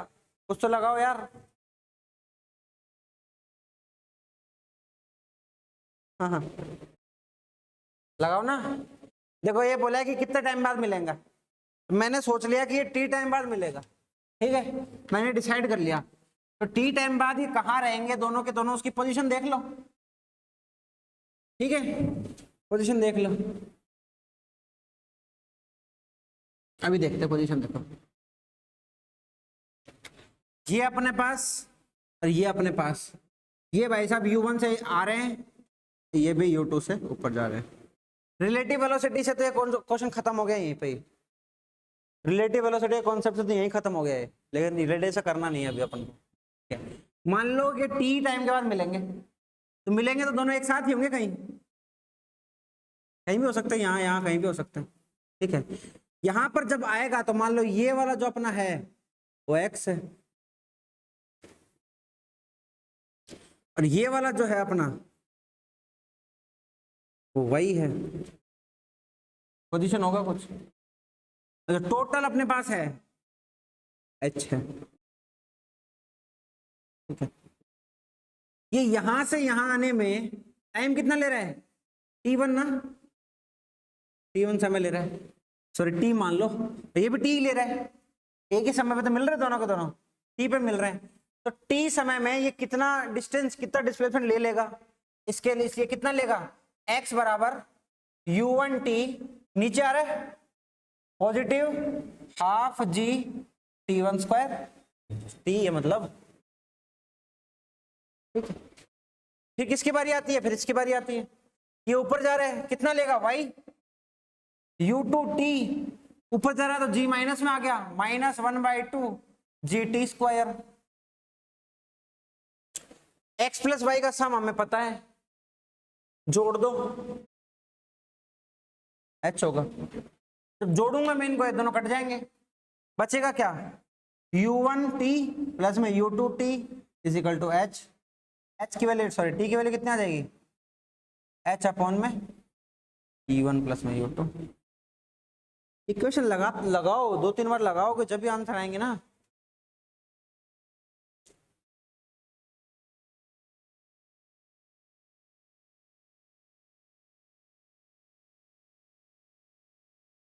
कुछ तो लगाओ यार। हाँ हाँ लगाओ ना। देखो ये बोला है कि कितने टाइम बाद मिलेगा, मैंने सोच लिया कि ये टी टाइम बाद मिलेगा, ठीक है, मैंने डिसाइड कर लिया, तो टी टाइम बाद ही कहाँ रहेंगे दोनों के दोनों, उसकी पोजीशन देख लो। ठीक है, पोजीशन देख लो, अभी देखते पोजीशन देखो। ये अपने पास और ये अपने पास, ये भाई साहब u1 से आ रहे हैं, ये भी u2 से ऊपर जा रहे हैं। रिलेटिव वेलोसिटी से तो ये क्वेश्चन खत्म हो गया यहीं पे। रिलेटिव वेलोसिटी कॉन्सेप्ट से तो यहीं खत्म हो गया है, लेकिन रिलेटिव से करना नहीं है अभी अपन को। मान लो कि टी टाइम के बाद मिलेंगे, तो मिलेंगे तो दोनों एक साथ ही होंगे, कहीं कहीं भी हो सकते हैं, यहाँ यहाँ कहीं भी हो सकते हैं। ठीक है, यहां पर जब आएगा तो मान लो ये वाला जो अपना है वो x है, और ये वाला जो है अपना वो y है। पोजीशन होगा कुछ, टोटल अपने पास है h है। ठीक है, ये यहां से यहां आने में टाइम कितना ले रहा है, t1 ना, t1 समय ले रहा है, सॉरी t मान लो, ये भी t ले रहा है, एक ही समय पे तो मिल रहे हैं दोनों को, दोनों t पे मिल रहे हैं। तो t समय में ये कितना डिस्टेंस, कितना डिस्प्लेसमेंट ले लेगा, इसके लिए इसलिए कितना लेगा, x बराबर u1 t, नीचे आ रहा है positive half g t1 square, t ये मतलब। ठीक है, फिर किसकी बारी आती है, फिर इसकी बारी आती है, ये ऊपर जा रहा है, कितना लेगा y u2 t, ऊपर जा रहा है तो g माइनस में आ गया, -1/2 gt square. x plus y का सम हमें पता है, जोड़ दो h होगा, तो जोड़ूंगा मैं इनको, दोनों कट जाएंगे, बचेगा क्या, u1 t प्लस में u2 t is equal to h, h की वैल्यू सॉरी t की वैल्यू कितनी आ जाएगी, h अपॉन में e1 प्लस में u2। इक्वेशन लगाओ 2-3 बार लगाओगे जब भी आंसर आएंगे ना।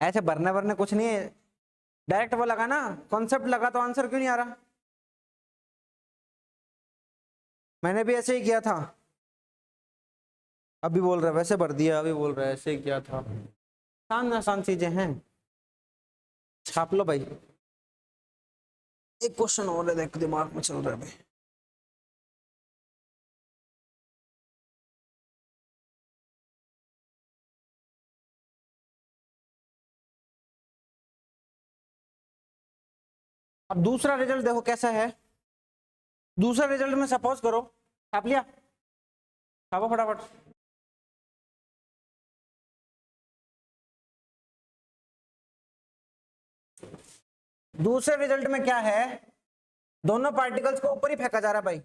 ऐसे भरने भरने कुछ नहीं है, डायरेक्ट वो लगा ना, कॉन्सेप्ट लगा तो आंसर क्यों नहीं आ रहा। मैंने भी ऐसे ही किया था, अभी बोल रहा है वैसे भर दिया, अभी बोल रहा है ऐसे ही किया था। आसान आसान चीजें हैं, छाप लो भाई। एक क्वेश्चन और है, देख दिमाग में चल रहा है भाई। अब दूसरा रिजल्ट देखो कैसा है, दूसरा रिजल्ट में सपोज करो, छाप लिया, छापो फटाफट। दूसरे रिजल्ट में क्या है, दोनों पार्टिकल्स को ऊपर ही फेंका जा रहा है भाई।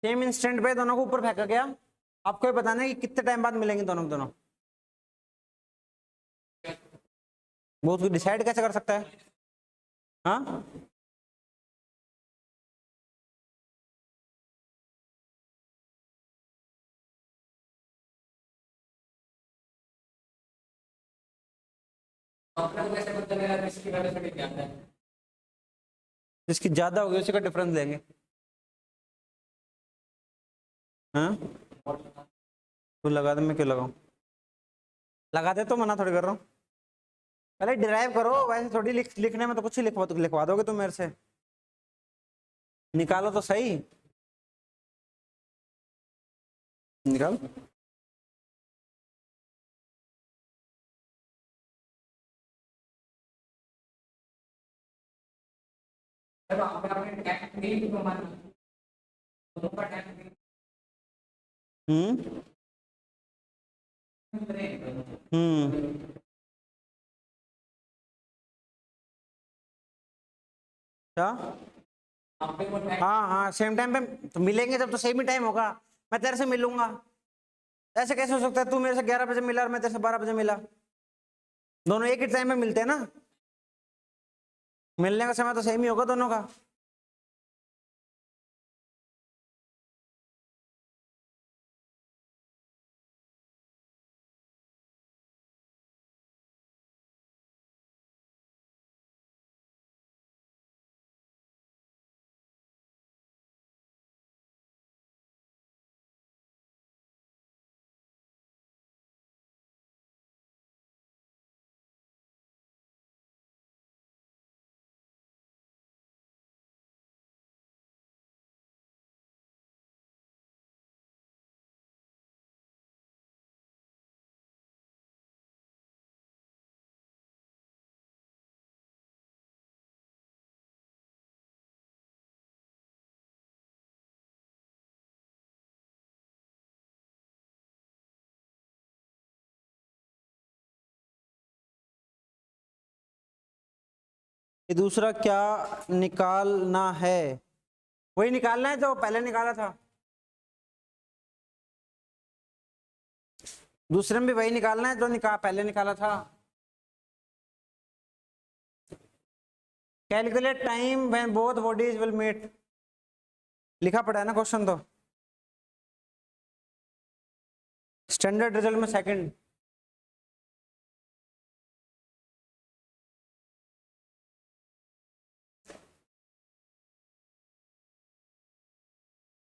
सेम इंस्टेंट पे दोनों को ऊपर फेंका गया, आपको ये बताना है कि कितने टाइम बाद मिलेंगे दोनों दोनों, वो उसको डिसाइड कैसे कर सकता है। हाँ जिसकी ज्यादा होगी उसी का डिफरेंस लेंगे। हाँ तो लगा दे, मैं क्यों लगाऊं, लगा दे तो मना थोड़ी कर रहा हूँ, पहले डिराइव करो, वैसे थोड़ी लिखने में तो कुछ ही लिखवा दोगे तुम मेरे से, निकालो तो सही, निकाल। हम्म हम्म क्या, हाँ हाँ सेम टाइम पे तो मिलेंगे जब तो सेम ही टाइम होगा, मैं तेरे से मिलूंगा। ऐसे कैसे हो सकता है, तू मेरे से 11 बजे मिला और मैं तेरे से 12 बजे मिला? दोनों एक ही टाइम में मिलते हैं ना, मिलने का समय तो सेम ही होगा दोनों का। ये दूसरा क्या निकालना है? वही निकालना है जो पहले निकाला था। दूसरे में भी वही निकालना है जो पहले निकाला था। Calculate time when both bodies will meet, लिखा पड़ा है ना क्वेश्चन तो। स्टैंडर्ड रिजल्ट में सेकंड।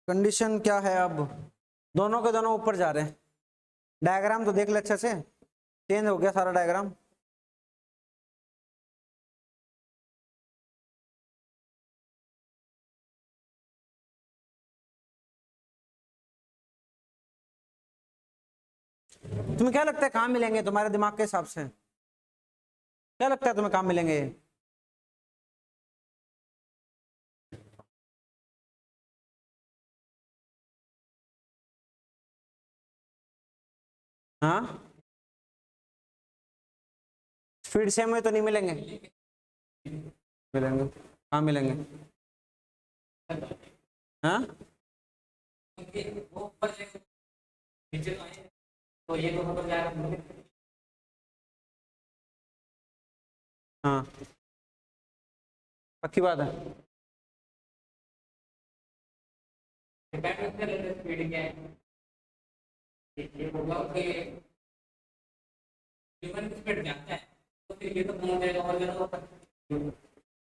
कंडीशन क्या है अब? दोनों के दोनों ऊपर जा रहे हैं। डायग्राम तो देख ले अच्छे से, चेंज हो गया सारा डायग्राम। तुम्हें क्या लगता है कहाँ मिलेंगे तुम्हारे दिमाग के हिसाब से? क्या लगता है तुम्हें कहाँ मिलेंगे? हाँ, स्पीड सेम में तो नहीं मिलेंगे। मिलेंगे, कहाँ मिलेंगे? हाँ, हाँ, पक्की बात है।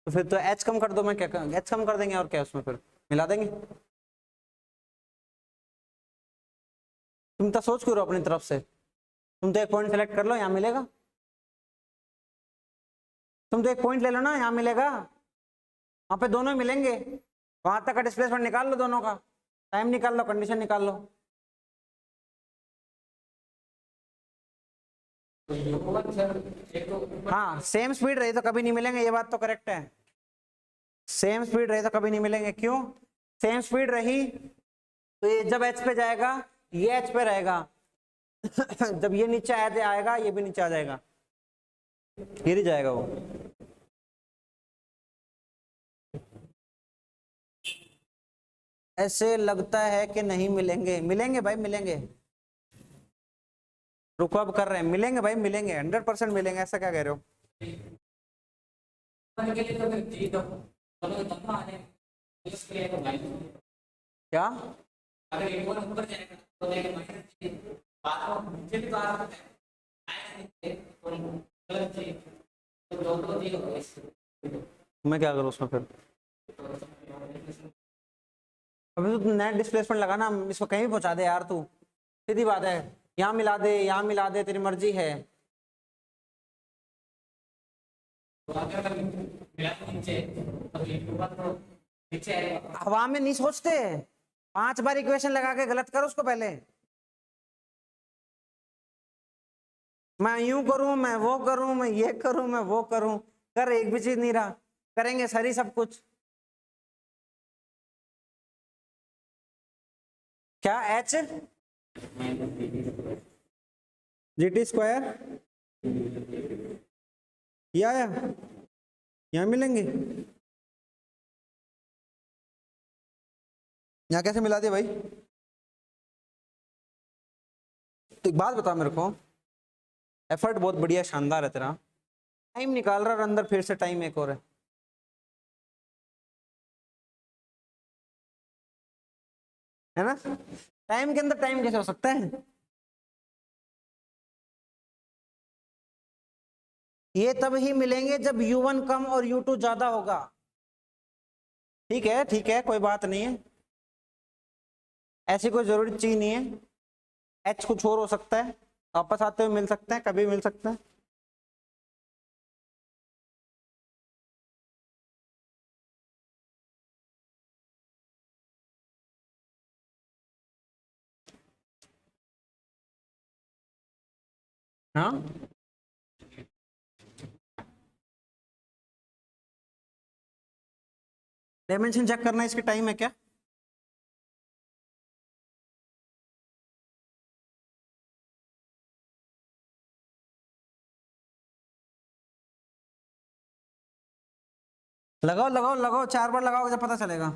तो फिर तो एच कम कर दो, मैं क्या एच कम कर देंगे और क्या उसमें फिर मिला देंगे। तुम तो सोच क्यों रहो अपनी तरफ से? तुम तो एक पॉइंट सेलेक्ट कर लो, यहाँ मिलेगा। तुम तो एक पॉइंट ले लो ना, यहाँ मिलेगा, वहां पे दोनों मिलेंगे। वहां तक का डिस्प्लेसमेंट निकाल लो दोनों का, टाइम निकाल लो, कंडीशन निकाल लो। हाँ, सेम स्पीड रही तो कभी नहीं मिलेंगे, ये बात तो करेक्ट है। सेम स्पीड रही तो कभी नहीं मिलेंगे। क्यों? सेम स्पीड रही तो ये जब एच पे जाएगा ये एच पे रहेगा जब ये नीचे आएगा ये भी नीचे आ जाएगा, गिर जाएगा वो। ऐसे लगता है कि नहीं मिलेंगे। मिलेंगे भाई मिलेंगे, रुको अब कर रहे हैं। मिलेंगे भाई मिलेंगे, 100% मिलेंगे। ऐसा क्या कह रहे हो? क्या? मैं क्या करूँ उसमें फिर? अभी तो नेट डिस्प्लेसमेंट लगाना, इसको कहीं भी पहुंचा दे यार तू, सीधी बात है। यहाँ मिला दे, यहाँ मिला दे, तेरी मर्जी है। हवा में नहीं सोचते, 5 बार इक्वेशन लगा के गलत करो उसको पहले। मैं यूं करूं, मैं वो करूं, मैं ये करूं, मैं वो करूं, कर एक भी चीज नहीं रहा। करेंगे सर ही सब कुछ। क्या एच GT स्क्वायर ये आया, यहाँ मिलेंगे। यहाँ कैसे मिला दिया भाई? तो एक बात बता मेरे को, एफर्ट बहुत बढ़िया शानदार है तेरा, टाइम निकाल रहा और अंदर फिर से टाइम एक और है ना? टाइम के अंदर टाइम कैसे हो सकता है? ये तब ही मिलेंगे जब u1 कम और u2 ज्यादा होगा। ठीक है कोई बात नहीं है, ऐसी कोई जरूरी चीज नहीं है, h कुछ और हो सकता है, वापस आते हुए मिल सकते हैं, कभी मिल सकता है। हाँ डायमेंशन चेक करना है, इसकी टाइम है क्या? लगाओ लगाओ लगाओ, 4 बार लगाओगे जब पता चलेगा।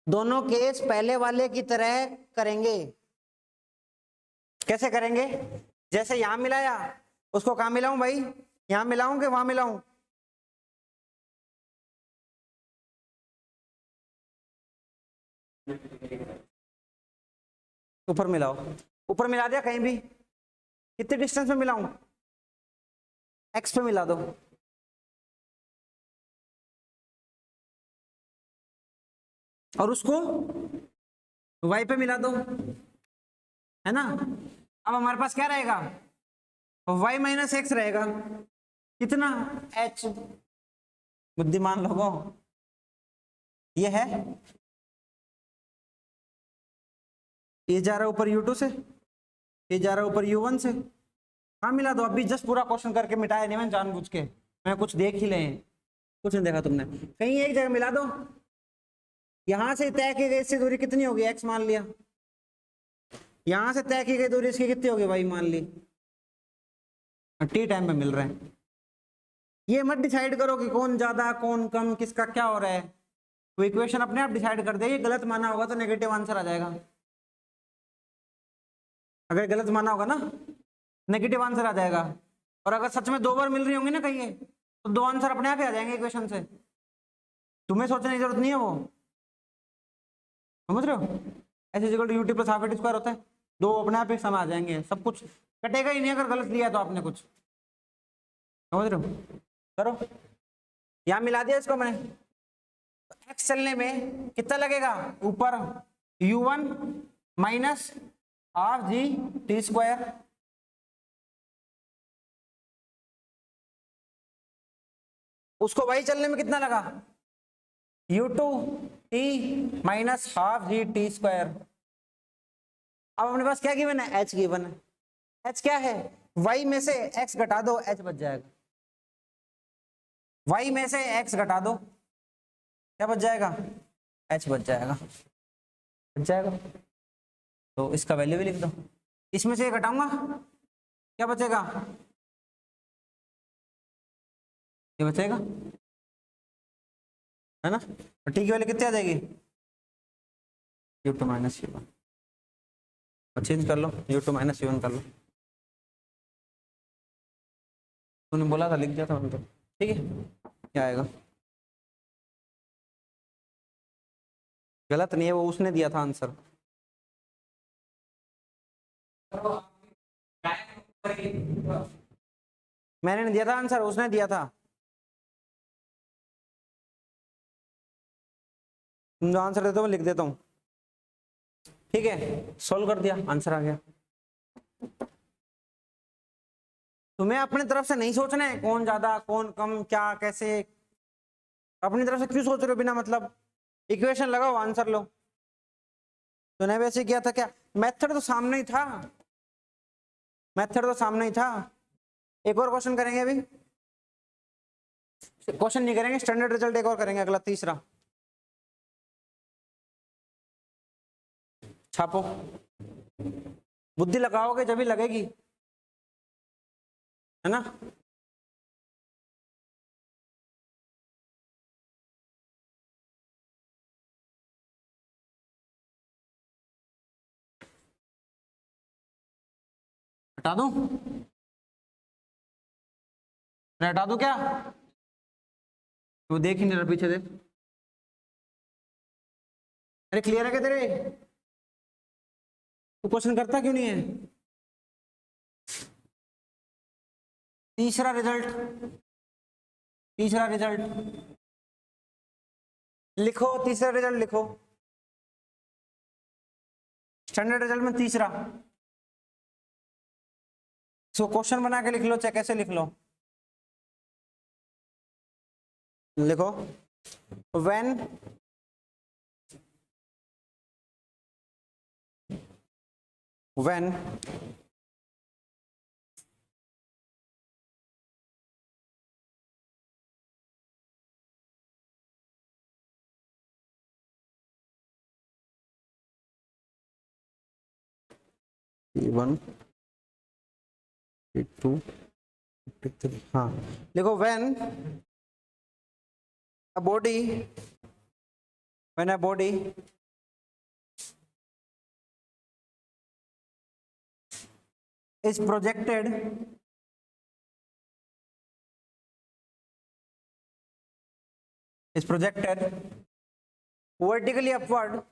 दोनों केस पहले वाले की तरह करेंगे। कैसे करेंगे? जैसे यहां मिलाया, उसको कहां मिलाऊं भाई? यहां मिलाऊं कि वहां मिलाऊं? ऊपर मिलाओ। ऊपर मिला दिया कहीं भी? कितने डिस्टेंस में मिलाऊं? एक्स पे मिला दो। और उसको वाई पे मिला दो, है ना? अब हमारे पास क्या रहेगा? वाई माइनस एक्स रहेगा। कितना? एच। बुद्धिमान लोगों, ये है, ये जा रहा है ऊपर u2 से, ये जा रहा है ऊपर u1 से। हाँ मिला दो। अभी जस्ट पूरा क्वेश्चन करके मिटाया नहीं मैंने जानबूझ के, मैं कुछ देख ही ले, कुछ नहीं देखा तुमने, कहीं एक जगह मिला दो। यहां से तय की गई इसकी दूरी कितनी होगी? x मान लिया। यहां से तय की गई दूरी इसकी कितनी होगी? y मान ली। टी टाइम पे मिल रहे हैं। ये मत डिसाइड करो कि कौन ज्यादा कौन कम, किसका क्या हो रहा है। वो इक्वेशन अपने आप डिसाइड कर देगी। गलत माना होगा तो नेगेटिव आंसर आ जाएगा। अगर गलत माना होगा ना, नेगेटिव आंसर आ जाएगा। और अगर सच में 2 बार मिल रही होंगी ना कहीं तो 2 आंसर अपने आप ही आ जाएंगे इक्वेशन से। तुम्हें सोचने की जरूरत नहीं है वो, समझ रहे हो? ऐसे equal to UT plus half AT square होता है, 2 अपने आप ही समय आ जाएंगे, सब कुछ कटेगा ही नहीं अगर गलत लिया तो आपने कुछ, समझ रहे हो? करो, यहां मिला दिया इसको मैंने। एक्स चलने में कितना लगेगा? ऊपर u1 minus half g t square, उसको वही चलने में कितना लगा? u2 T minus half g t square. अब अपने पास क्या गिवन है? h गिवन है। h क्या है? y में से x घटा दो, h बच जाएगा। y में से x घटा दो, क्या बच जाएगा? h बच जाएगा। बच जाएगा, तो इसका वैल्यू भी लिख दो। इसमें से ये घटाऊंगा, क्या बचेगा? ये बचेगा, है ना? तो t की वैल्यू कितनी आ जाएगी? u2 minus u1। और चेंज कर लो, u2 माइनस u1 कर लो। तूने बोला था, लिख दिया था मैंने तो। ठीक है, क्या आएगा? गलत नहीं है, वो उसने दिया था आंसर। मैंने नहीं दिया था आंसर, उसने दिया था। तुम जो आंसर देते हो मैं लिख देता हूँ। ठीक है, सोल्व कर दिया, आंसर आ गया। तुम्हें अपने तरफ से नहीं सोचना है कौन ज्यादा कौन कम क्या कैसे, अपनी तरफ से क्यों सोच रहे हो बिना मतलब? इक्वेशन लगाओ, आंसर लो। तूने वैसे किया था क्या? मेथड तो सामने ही था, मेथड तो सामने ही था। एक और क्वेश्चन करेंगे अभी, क्वेश्चन नहीं करेंगे, स्टैंडर्ड रिजल्ट एक और करेंगे, अगला तीसरा। छापो, बुद्धि लगाओगे जब भी लगेगी, है ना? हटा दूं? हटा दूं क्या? वो देख ही नहीं रहा, पीछे देख। अरे क्लियर है क्या तेरे? तू क्वेश्चन करता क्यों नहीं है? तीसरा रिजल्ट, तीसरा रिजल्ट लिखो, तीसरा रिजल्ट लिखो, स्टैंडर्ड रिजल्ट में तीसरा। सो क्वेश्चन बना के लिख लो, चाहे कैसे लिख लो। लिखो, when when T1 T2 T3, हाँ लिखो, when a body, when a body is projected vertically upward,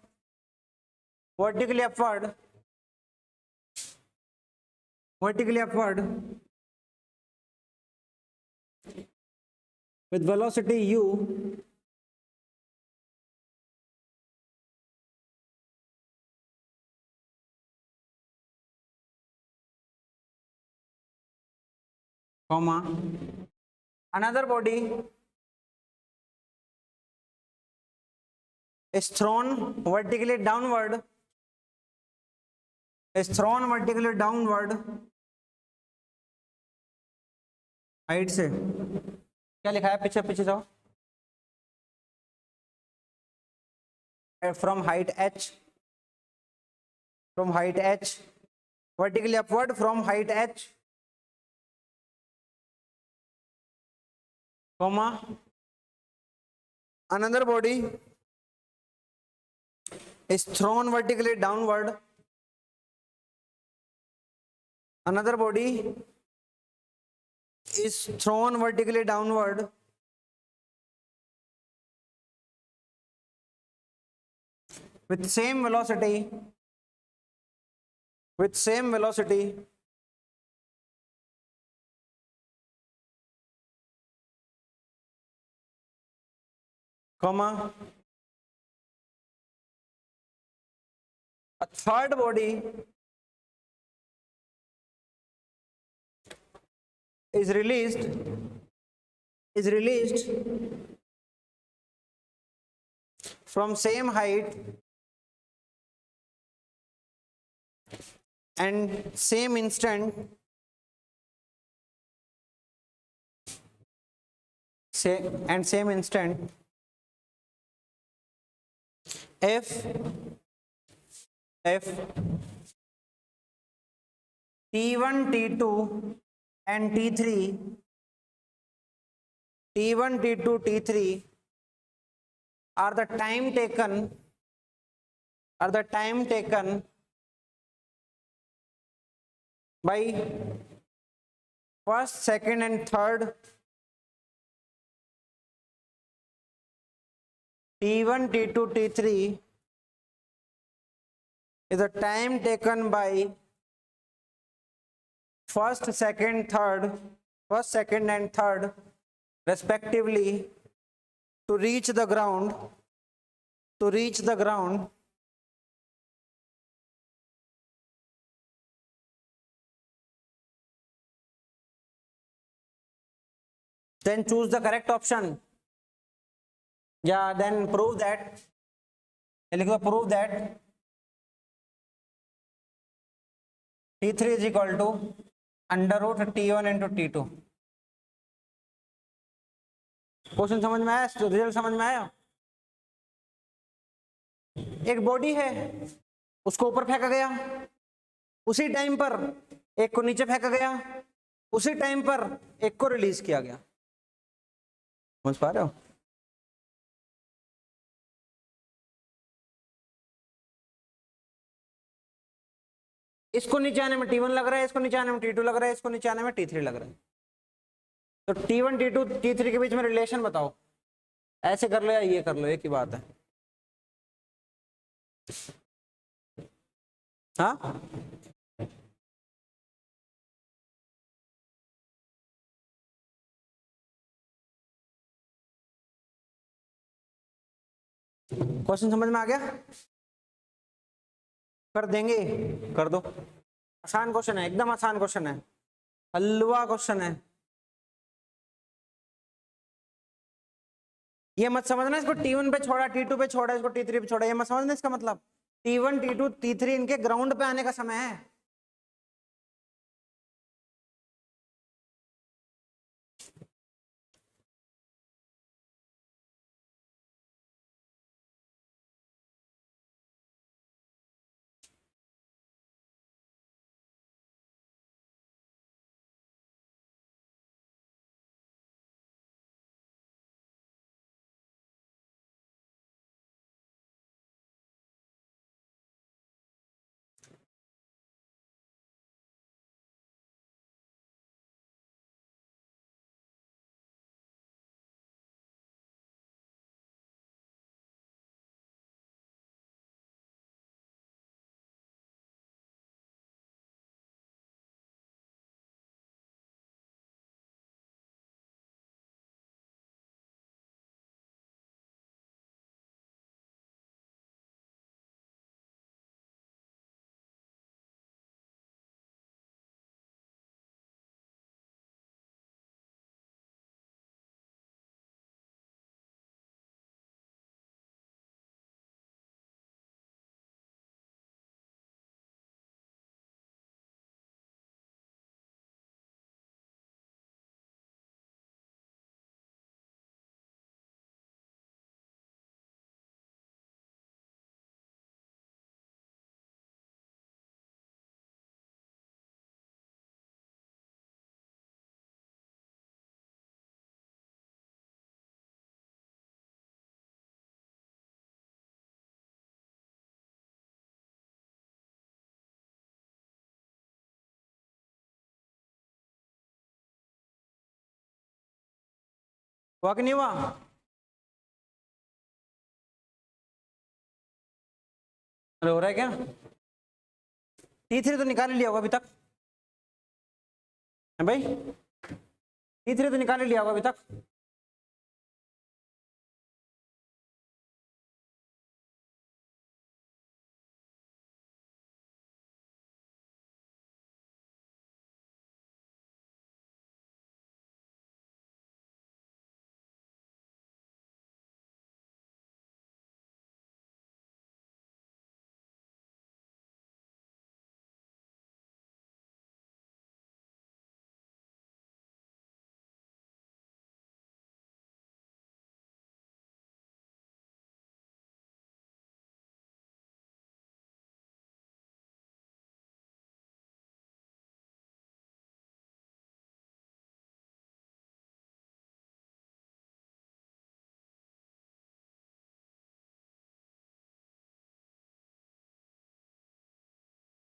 vertically upward, vertically upward with velocity u, comma, another body is thrown vertically downward, is thrown vertically downward height से। क्या लिखा है? पीछे पीछे जाओ। From height h, from height h, vertically upward from height h, comma, another body is thrown vertically downward, another body is thrown vertically downward with same velocity, with same velocity, comma, a third body is released from same height and same instant, same instant if T1 T2 and T3, T1 T2 T3 are the time taken by first, second and third T1 T2 T3 is the time taken by first, second and third respectively to reach the ground, then choose the correct option. Yeah, then prove that, prove that T3 is equal to under root T1 into T2। Question समझ में आया? Result समझ में आया? एक body है, उसको ऊपर फेंका गया, उसी टाइम पर एक को नीचे फेंका गया, उसी टाइम पर एक को रिलीज किया गया। समझ पा रहे हो? इसको नीचे आने में T1 लग रहा है, इसको नीचे आने में T2 लग रहा है, इसको नीचे आने में T3 लग रहा है। तो T1 T2 T3 के बीच में रिलेशन बताओ। ऐसे कर लो या ये कर लो, एक ही बात है। हाँ क्वेश्चन समझ में आ गया? कर देंगे, कर दो। आसान क्वेश्चन है, एकदम आसान क्वेश्चन है, हलवा क्वेश्चन है। ये मत समझना इसको T1 पे छोड़ा, T2 पे छोड़ा, इसको T3 पे छोड़ा, ये मत समझना इसका मतलब। T1 T2 T3 इनके ग्राउंड पे आने का समय है। हुआ कि नहीं हुआ? अरे हो रहा है क्या? T3 तो निकाल ही लिया होगा अभी तक है भाई, T3 तो निकाल ही लिया होगा अभी तक।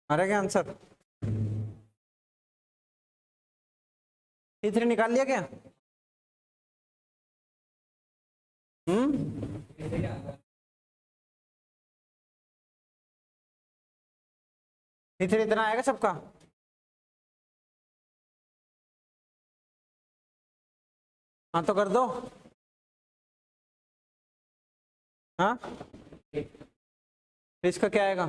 आ रहा है क्या आंसर? T3 निकाल लिया क्या? T3 इतना आएगा सबका? हाँ तो कर दो। हाँ इसका क्या आएगा?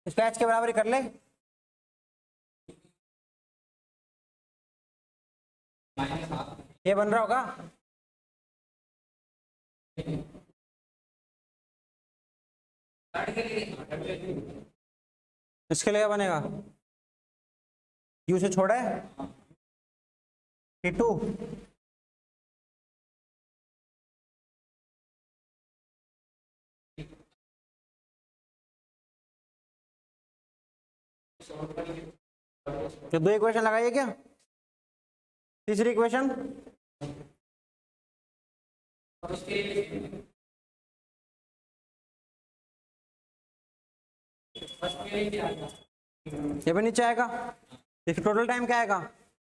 इसका h के बराबर ही कर ले। ये बन रहा होगा। इसके लिए क्या बनेगा? U से छोड़ा है T2, तो दो इक्वेशन लगाइए क्या? तीसरी इक्वेशन, ये भी नीचे आएगा। इसका टोटल टाइम क्या आएगा,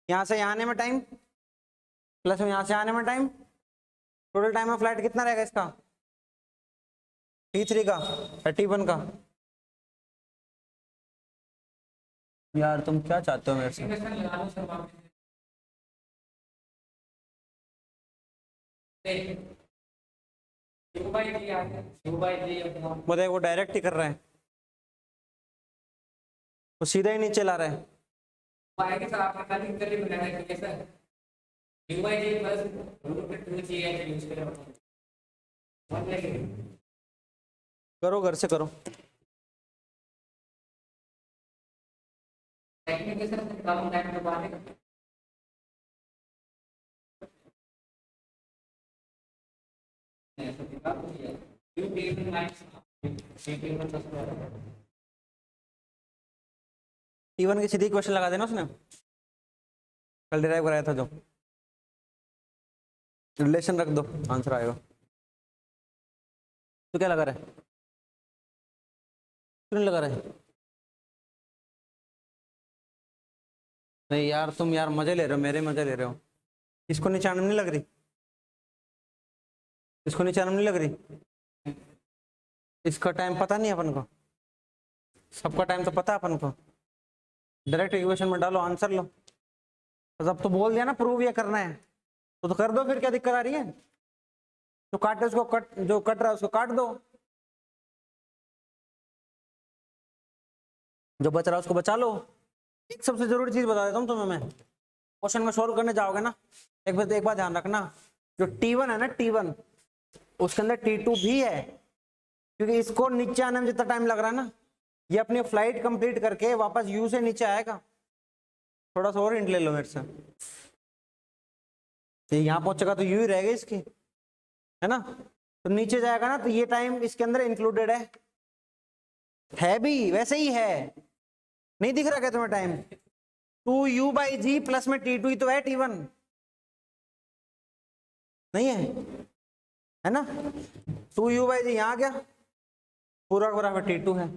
यहाँ से यहाँ आने में टाइम प्लस में यहाँ से आने में time, total time of flight कितना रहेगा इसका, T3 का या T1 का। यार तुम क्या चाहते हो मेरे से? वो देखो डायरेक्ट ही कर रहे हैं, वो सीधा ही नीचे ला रहे हैं। करो घर से करो। T1 की सीधी क्वेश्चन लगा देना उसने, कल डिराइव कराया था जो, रिलेशन रख दो आंसर आएगा। तो क्या लगा रहा है, क्यों लगा रहा है? नहीं यार तुम यार मजे ले रहे हो, मेरे मजे ले रहे हो। इसको नीचे नहीं लग रही, इसको नीचे नहीं लग रही। इसका टाइम पता नहीं अपन को, सबका टाइम तो पता है अपन को। डायरेक्ट इक्वेशन में डालो आंसर लो। तो अब तो बोल दिया ना प्रूव ये करना है, तो कर दो, फिर क्या दिक्कत आ रही है। जो काटे उसको कट, जो कट रहा है उसको काट दो, जो बच रहा है उसको बचा लो। एक सबसे जरूरी चीज बता देता हूँ तुम्हें मैं, क्वेश्चन में सॉल्व करने जाओगे ना, एक बात ध्यान रखना, जो T1 है ना T1, उसके अंदर T2 भी है, क्योंकि इसको नीचे आने में जितना टाइम लग रहा है ना, ये अपनी फ्लाइट कंप्लीट करके वापस U से नीचे आएगा। थोड़ा सा और हिंट ले लो मेरे से, यहाँ पहुंचेगा तो U ही रहेगा इसकी, है ना। तो नीचे जाएगा ना, तो ये टाइम इसके अंदर इंक्लूडेड है भी, वैसे ही है। नहीं दिख रहा क्या तुम्हें टाइम? 2U/G प्लस में T2 ही तो है, T1 नहीं है ना। 2U/G यहाँ गया पूरा पूरा, फिर T2 है,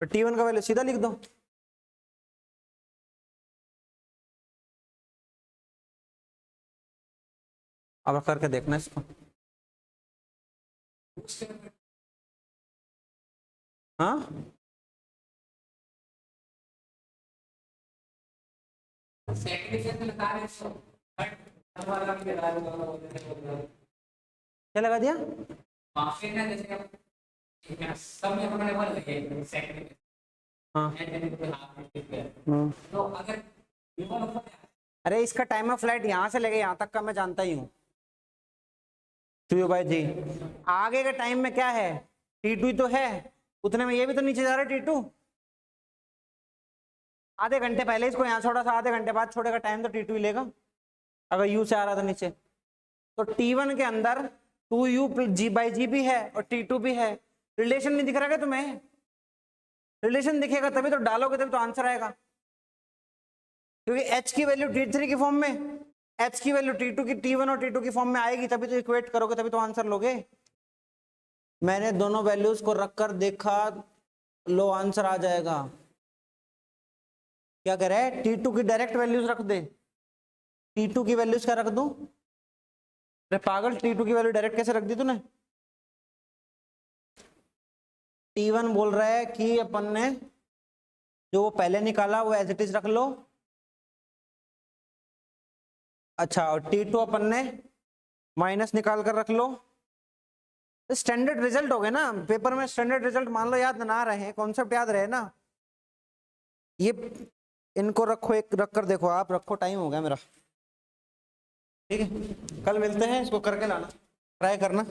फिर T1 का वैल्यू सीधा लिख दो। अब करके देखना इसको। हाँ क्या लगा दिया? हाँ अरे इसका टाइम ऑफ फ्लाइट यहाँ से लेके यहाँ तक का मैं जानता ही हूँ, 2U/G। आगे के टाइम में क्या है, T2 ही तो है, उतने में ये भी तो नीचे जा रहा है T2। आधे घंटे पहले इसको यहाँ छोड़ा था, आधे घंटे बाद छोड़ेगा टाइम तो T2 ही लेगा, अगर U से आ रहा था नीचे। तो T1 के अंदर 2U/G भी है और T2 भी है। रिलेशन नहीं दिख रहा क्या तुम्हें? रिलेशन दिखेगा तभी तो डालोगे, तभी तो आंसर आएगा, क्योंकि H की वैल्यू T3 की फॉर्म में, H की वैल्यू T2 की, T1 और T2 की फॉर्म में आएगी, तभी तो इक्वेट करोगे, तभी तो आंसर लोगे। मैंने दोनों वैल्यूज को रखकर देखा, लो आंसर आ जाएगा। क्या कह रहा है? T2 की डायरेक्ट वैल्यूज रख दे। T2 की वैल्यूज क्या रख दूं? अरे पागल, T2 की वैल्यू डायरेक्ट कैसे रख दी तूने? T1 बोल रहा है कि अपन ने जो वो पहले निकाला वो एज इट इज रख लो। अच्छा, और T2 अपन ने माइनस निकाल कर रख लो। स्टैंडर्ड रिजल्ट हो गए ना पेपर में, स्टैंडर्ड रिजल्ट मान लो याद ना रहे, कॉन्सेप्ट याद रहे ना। ये इनको रखो, एक रख कर देखो, आप रखो, टाइम हो गया मेरा, ठीक है। कल मिलते हैं, इसको करके लाना, ट्राई करना।